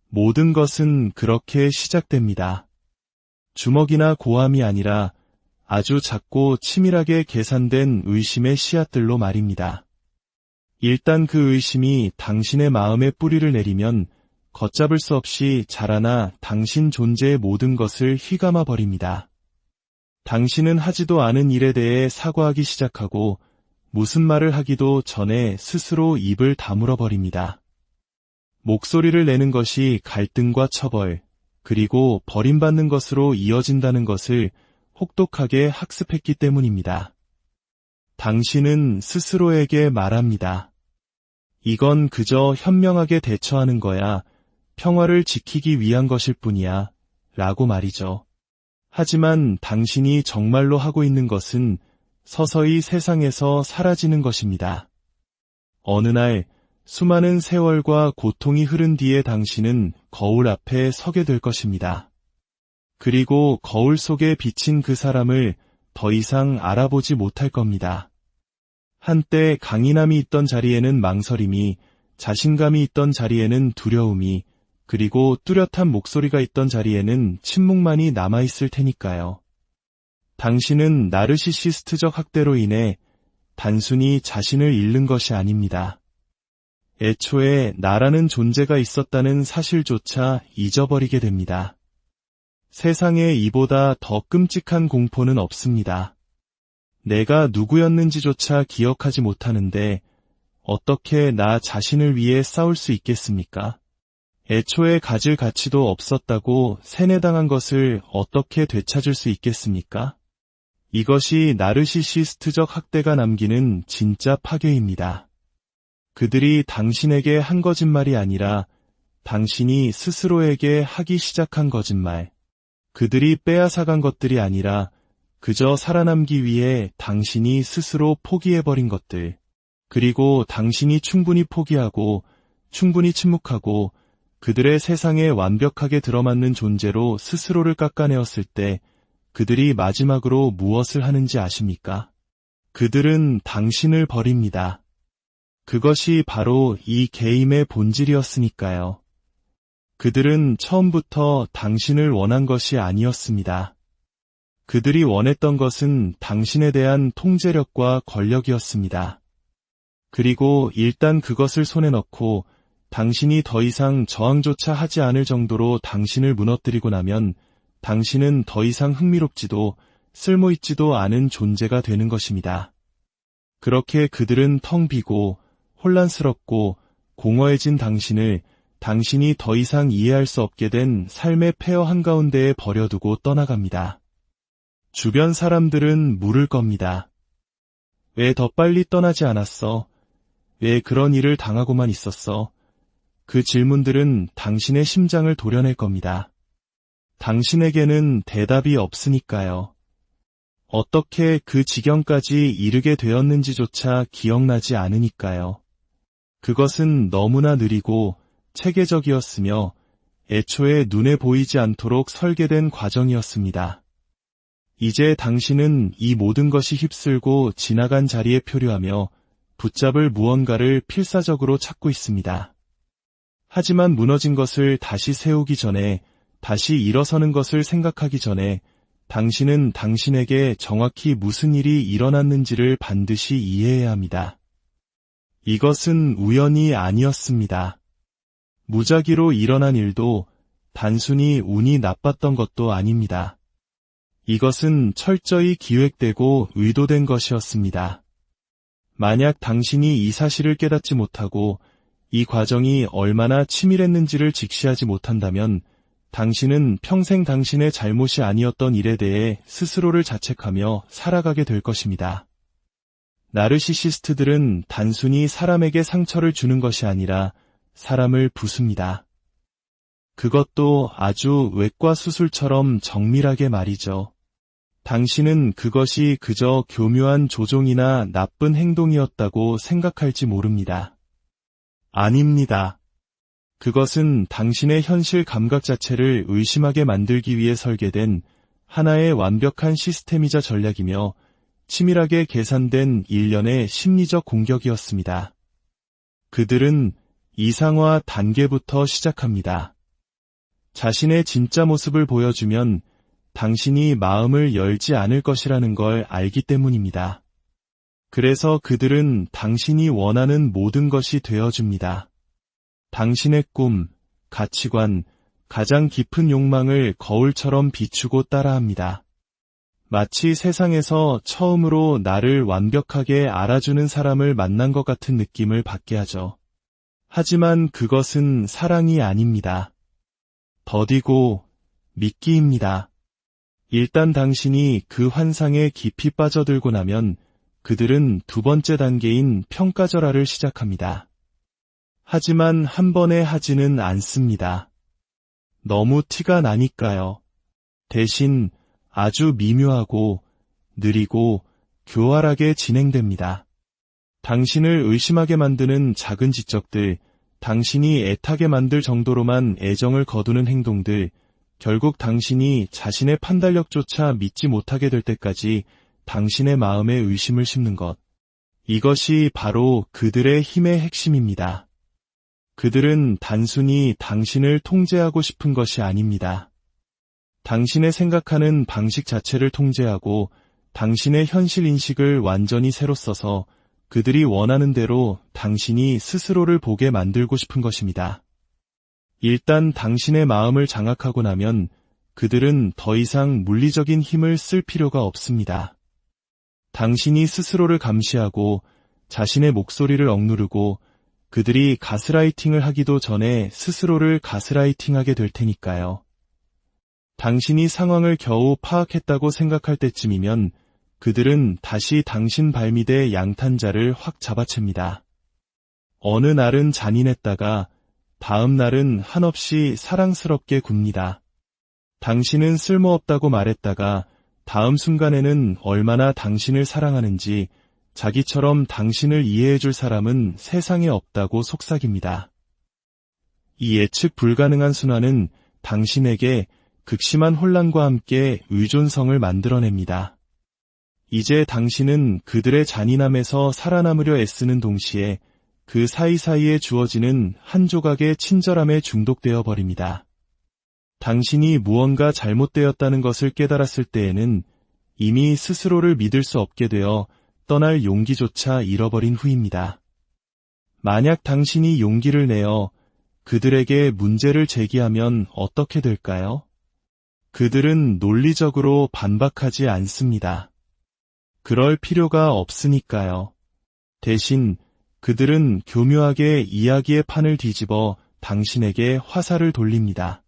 모든 것은 그렇게 시작됩니다. 주먹이나 고함이 아니라 아주 작고 치밀하게 계산된 의심의 씨앗들로 말입니다. 일단 그 의심이 당신의 마음에 뿌리를 내리면 걷잡을 수 없이 자라나 당신 존재의 모든 것을 휘감아 버립니다. 당신은 하지도 않은 일에 대해 사과하기 시작하고 무슨 말을 하기도 전에 스스로 입을 다물어 버립니다. 목소리를 내는 것이 갈등과 처벌, 그리고 버림받는 것으로 이어진다는 것을 혹독하게 학습했기 때문입니다. 당신은 스스로에게 말합니다. 이건 그저 현명하게 대처하는 거야. 평화를 지키기 위한 것일 뿐이야. 라고 말이죠. 하지만 당신이 정말로 하고 있는 것은 서서히 세상에서 사라지는 것입니다. 어느 날 수많은 세월과 고통이 흐른 뒤에 당신은 거울 앞에 서게 될 것입니다. 그리고 거울 속에 비친 그 사람을 더 이상 알아보지 못할 겁니다. 한때 강인함이 있던 자리에는 망설임이, 자신감이 있던 자리에는 두려움이, 그리고 뚜렷한 목소리가 있던 자리에는 침묵만이 남아있을 테니까요. 당신은 나르시시스트적 학대로 인해 단순히 자신을 잃는 것이 아닙니다. 애초에 나라는 존재가 있었다는 사실조차 잊어버리게 됩니다. 세상에 이보다 더 끔찍한 공포는 없습니다. 내가 누구였는지조차 기억하지 못하는데 어떻게 나 자신을 위해 싸울 수 있겠습니까? 애초에 가질 가치도 없었다고 세뇌당한 것을 어떻게 되찾을 수 있겠습니까? 이것이 나르시시스트적 학대가 남기는 진짜 파괴입니다. 그들이 당신에게 한 거짓말이 아니라 당신이 스스로에게 하기 시작한 거짓말. 그들이 빼앗아간 것들이 아니라 그저 살아남기 위해 당신이 스스로 포기해버린 것들. 그리고 당신이 충분히 포기하고 충분히 침묵하고 그들의 세상에 완벽하게 들어맞는 존재로 스스로를 깎아내었을 때 그들이 마지막으로 무엇을 하는지 아십니까? 그들은 당신을 버립니다. 그것이 바로 이 게임의 본질이었으니까요. 그들은 처음부터 당신을 원한 것이 아니었습니다. 그들이 원했던 것은 당신에 대한 통제력과 권력이었습니다. 그리고 일단 그것을 손에 넣고 당신이 더 이상 저항조차 하지 않을 정도로 당신을 무너뜨리고 나면 당신은 더 이상 흥미롭지도 쓸모있지도 않은 존재가 되는 것입니다. 그렇게 그들은 텅 비고 혼란스럽고 공허해진 당신을 당신이 더 이상 이해할 수 없게 된 삶의 폐허 한가운데에 버려두고 떠나갑니다. 주변 사람들은 물을 겁니다. 왜 더 빨리 떠나지 않았어? 왜 그런 일을 당하고만 있었어? 그 질문들은 당신의 심장을 도려낼 겁니다. 당신에게는 대답이 없으니까요. 어떻게 그 지경까지 이르게 되었는지조차 기억나지 않으니까요. 그것은 너무나 느리고 체계적이었으며 애초에 눈에 보이지 않도록 설계된 과정이었습니다. 이제 당신은 이 모든 것이 휩쓸고 지나간 자리에 표류하며 붙잡을 무언가를 필사적으로 찾고 있습니다. 하지만 무너진 것을 다시 세우기 전에, 다시 일어서는 것을 생각하기 전에 당신은 당신에게 정확히 무슨 일이 일어났는지를 반드시 이해해야 합니다. 이것은 우연이 아니었습니다. 무작위로 일어난 일도 단순히 운이 나빴던 것도 아닙니다. 이것은 철저히 기획되고 의도된 것이었습니다. 만약 당신이 이 사실을 깨닫지 못하고 이 과정이 얼마나 치밀했는지를 직시하지 못한다면 당신은 평생 당신의 잘못이 아니었던 일에 대해 스스로를 자책하며 살아가게 될 것입니다. 나르시시스트들은 단순히 사람에게 상처를 주는 것이 아니라 사람을 부숩니다. 그것도 아주 외과 수술처럼 정밀하게 말이죠. 당신은 그것이 그저 교묘한 조종이나 나쁜 행동이었다고 생각할지 모릅니다. 아닙니다. 그것은 당신의 현실 감각 자체를 의심하게 만들기 위해 설계된 하나의 완벽한 시스템이자 전략이며 치밀하게 계산된 일련의 심리적 공격이었습니다. 그들은 이상화 단계부터 시작합니다. 자신의 진짜 모습을 보여주면 당신이 마음을 열지 않을 것이라는 걸 알기 때문입니다. 그래서 그들은 당신이 원하는 모든 것이 되어줍니다. 당신의 꿈, 가치관, 가장 깊은 욕망을 거울처럼 비추고 따라합니다. 마치 세상에서 처음으로 나를 완벽하게 알아주는 사람을 만난 것 같은 느낌을 받게 하죠. 하지만 그것은 사랑이 아닙니다. 더디고 미끼입니다. 일단 당신이 그 환상에 깊이 빠져들고 나면 그들은 두 번째 단계인 평가절하를 시작합니다. 하지만 한 번에 하지는 않습니다. 너무 티가 나니까요. 대신 아주 미묘하고 느리고 교활하게 진행됩니다. 당신을 의심하게 만드는 작은 지적들, 당신이 애타게 만들 정도로만 애정을 거두는 행동들, 결국 당신이 자신의 판단력조차 믿지 못하게 될 때까지 당신의 마음에 의심을 심는 것. 이것이 바로 그들의 힘의 핵심입니다. 그들은 단순히 당신을 통제하고 싶은 것이 아닙니다. 당신의 생각하는 방식 자체를 통제하고 당신의 현실 인식을 완전히 새로 써서 그들이 원하는 대로 당신이 스스로를 보게 만들고 싶은 것입니다. 일단 당신의 마음을 장악하고 나면 그들은 더 이상 물리적인 힘을 쓸 필요가 없습니다. 당신이 스스로를 감시하고 자신의 목소리를 억누르고 그들이 가스라이팅을 하기도 전에 스스로를 가스라이팅하게 될 테니까요. 당신이 상황을 겨우 파악했다고 생각할 때쯤이면 그들은 다시 당신 발밑에 양탄자를 확 잡아챕니다. 어느 날은 잔인했다가 다음 날은 한없이 사랑스럽게 굽니다. 당신은 쓸모없다고 말했다가 다음 순간에는 얼마나 당신을 사랑하는지 자기처럼 당신을 이해해줄 사람은 세상에 없다고 속삭입니다. 이 예측 불가능한 순환은 당신에게 극심한 혼란과 함께 의존성을 만들어냅니다. 이제 당신은 그들의 잔인함에서 살아남으려 애쓰는 동시에 그 사이사이에 주어지는 한 조각의 친절함에 중독되어 버립니다. 당신이 무언가 잘못되었다는 것을 깨달았을 때에는 이미 스스로를 믿을 수 없게 되어 떠날 용기조차 잃어버린 후입니다. 만약 당신이 용기를 내어 그들에게 문제를 제기하면 어떻게 될까요? 그들은 논리적으로 반박하지 않습니다. 그럴 필요가 없으니까요. 대신 그들은 교묘하게 이야기의 판을 뒤집어 당신에게 화살을 돌립니다.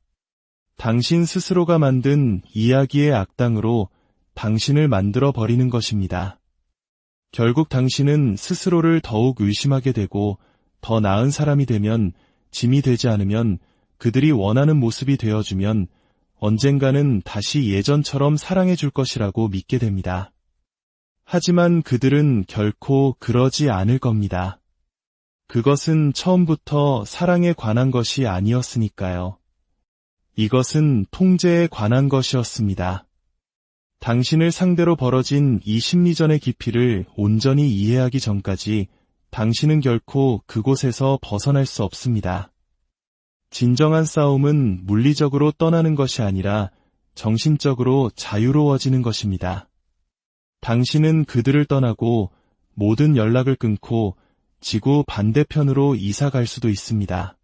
당신 스스로가 만든 이야기의 악당으로 당신을 만들어 버리는 것입니다. 결국 당신은 스스로를 더욱 의심하게 되고 더 나은 사람이 되면 짐이 되지 않으면 그들이 원하는 모습이 되어주면 언젠가는 다시 예전처럼 사랑해 줄 것이라고 믿게 됩니다. 하지만 그들은 결코 그러지 않을 겁니다. 그것은 처음부터 사랑에 관한 것이 아니었으니까요. 이것은 통제에 관한 것이었습니다. 당신을 상대로 벌어진 이 심리전의 깊이를 온전히 이해하기 전까지 당신은 결코 그곳에서 벗어날 수 없습니다. 진정한 싸움은 물리적으로 떠나는 것이 아니라 정신적으로 자유로워지는 것입니다. 당신은 그들을 떠나고 모든 연락을 끊고 지구 반대편으로 이사 갈 수도 있습니다.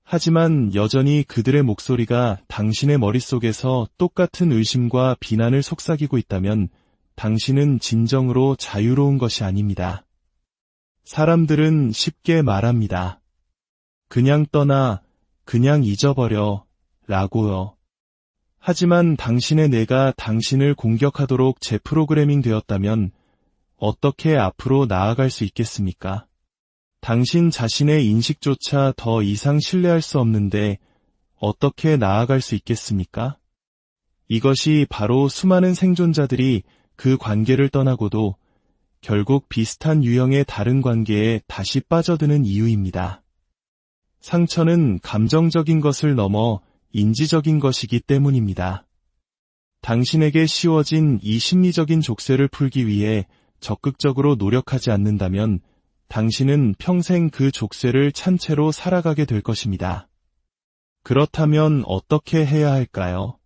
하지만 여전히 그들의 목소리가 당신의 머릿속에서 똑같은 의심과 비난을 속삭이고 있다면 당신은 진정으로 자유로운 것이 아닙니다. 사람들은 쉽게 말합니다. 그냥 떠나, 그냥 잊어버려, 라고요. 하지만 당신의 뇌가 당신을 공격하도록 재프로그래밍 되었다면 어떻게 앞으로 나아갈 수 있겠습니까? 당신 자신의 인식조차 더 이상 신뢰할 수 없는데 어떻게 나아갈 수 있겠습니까? 이것이 바로 수많은 생존자들이 그 관계를 떠나고도 결국 비슷한 유형의 다른 관계에 다시 빠져드는 이유입니다. 상처는 감정적인 것을 넘어 인지적인 것이기 때문입니다. 당신에게 씌워진 이 심리적인 족쇄를 풀기 위해 적극적으로 노력하지 않는다면 당신은 평생 그 족쇄를 찬 채로 살아가게 될 것입니다. 그렇다면 어떻게 해야 할까요?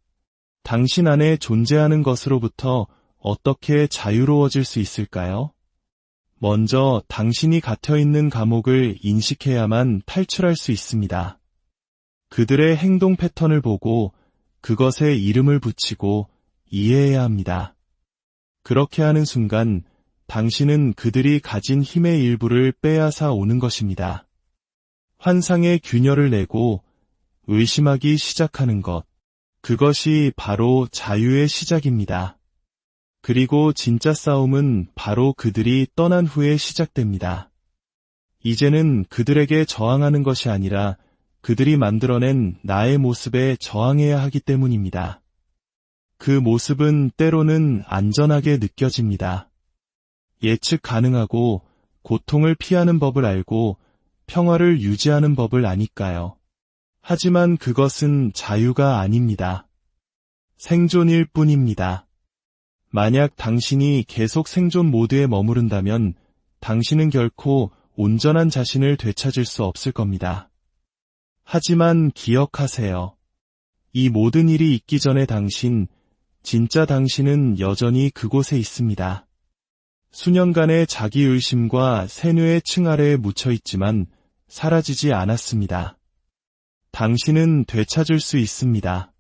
당신 안에 존재하는 것으로부터 어떻게 자유로워질 수 있을까요? 먼저 당신이 갇혀있는 감옥을 인식해야만 탈출할 수 있습니다. 그들의 행동 패턴을 보고 그것에 이름을 붙이고 이해해야 합니다. 그렇게 하는 순간 당신은 그들이 가진 힘의 일부를 빼앗아 오는 것입니다. 환상의 균열을 내고 의심하기 시작하는 것, 그것이 바로 자유의 시작입니다. 그리고 진짜 싸움은 바로 그들이 떠난 후에 시작됩니다. 이제는 그들에게 저항하는 것이 아니라 그들이 만들어낸 나의 모습에 저항해야 하기 때문입니다. 그 모습은 때로는 안전하게 느껴집니다. 예측 가능하고 고통을 피하는 법을 알고 평화를 유지하는 법을 아니까요. 하지만 그것은 자유가 아닙니다. 생존일 뿐입니다. 만약 당신이 계속 생존 모드에 머무른다면 당신은 결코 온전한 자신을 되찾을 수 없을 겁니다. 하지만 기억하세요. 이 모든 일이 있기 전에 진짜 당신은 여전히 그곳에 있습니다. 수년간의 자기의심과 세뇌의 층 아래에 묻혀있지만 사라지지 않았습니다. 당신은 되찾을 수 있습니다.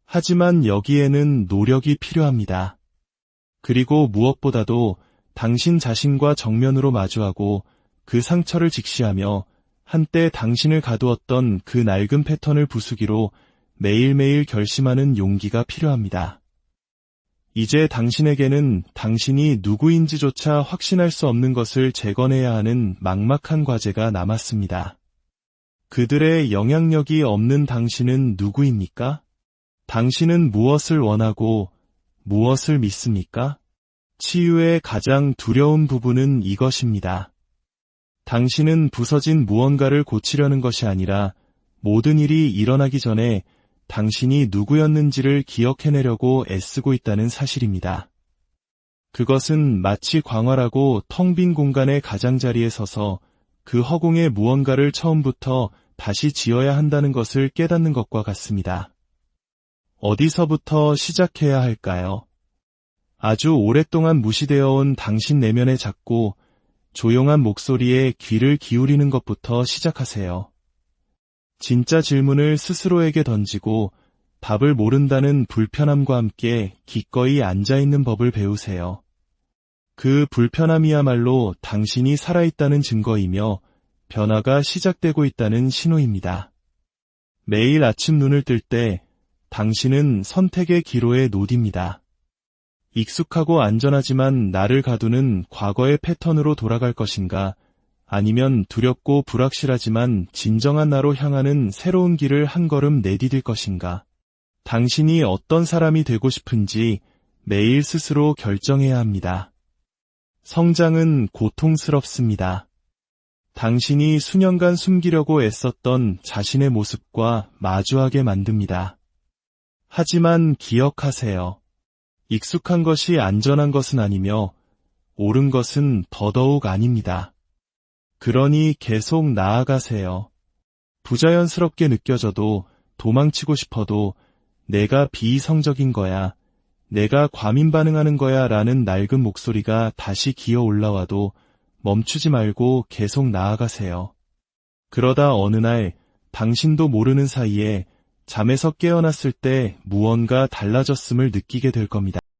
하지만 여기에는 노력이 필요합니다. 그리고 무엇보다도 당신 자신과 정면으로 마주하고 그 상처를 직시하며 한때 당신을 가두었던 그 낡은 패턴을 부수기로 매일매일 결심하는 용기가 필요합니다. 이제 당신에게는 당신이 누구인지조차 확신할 수 없는 것을 재건해야 하는 막막한 과제가 남았습니다. 그들의 영향력이 없는 당신은 누구입니까? 당신은 무엇을 원하고 무엇을 믿습니까? 치유의 가장 두려운 부분은 이것입니다. 당신은 부서진 무언가를 고치려는 것이 아니라 모든 일이 일어나기 전에 당신이 누구였는지를 기억해내려고 애쓰고 있다는 사실입니다. 그것은 마치 광활하고 텅 빈 공간의 가장자리에 서서 그 허공에 무언가를 처음부터 다시 지어야 한다는 것을 깨닫는 것과 같습니다. 어디서부터 시작해야 할까요? 아주 오랫동안 무시되어 온 당신 내면의 작고 조용한 목소리에 귀를 기울이는 것부터 시작하세요. 진짜 질문을 스스로에게 던지고 답을 모른다는 불편함과 함께 기꺼이 앉아있는 법을 배우세요. 그 불편함이야말로 당신이 살아있다는 증거이며 변화가 시작되고 있다는 신호입니다. 매일 아침 눈을 뜰 때 당신은 선택의 기로에 놓입니다. 익숙하고 안전하지만 나를 가두는 과거의 패턴으로 돌아갈 것인가, 아니면 두렵고 불확실하지만 진정한 나로 향하는 새로운 길을 한 걸음 내디딜 것인가. 당신이 어떤 사람이 되고 싶은지 매일 스스로 결정해야 합니다. 성장은 고통스럽습니다. 당신이 수년간 숨기려고 애썼던 자신의 모습과 마주하게 만듭니다. 하지만 기억하세요. 익숙한 것이 안전한 것은 아니며 옳은 것은 더더욱 아닙니다. 그러니 계속 나아가세요. 부자연스럽게 느껴져도 도망치고 싶어도 내가 비이성적인 거야, 내가 과민 반응하는 거야 라는 낡은 목소리가 다시 기어 올라와도 멈추지 말고 계속 나아가세요. 그러다 어느 날 당신도 모르는 사이에 잠에서 깨어났을 때 무언가 달라졌음을 느끼게 될 겁니다.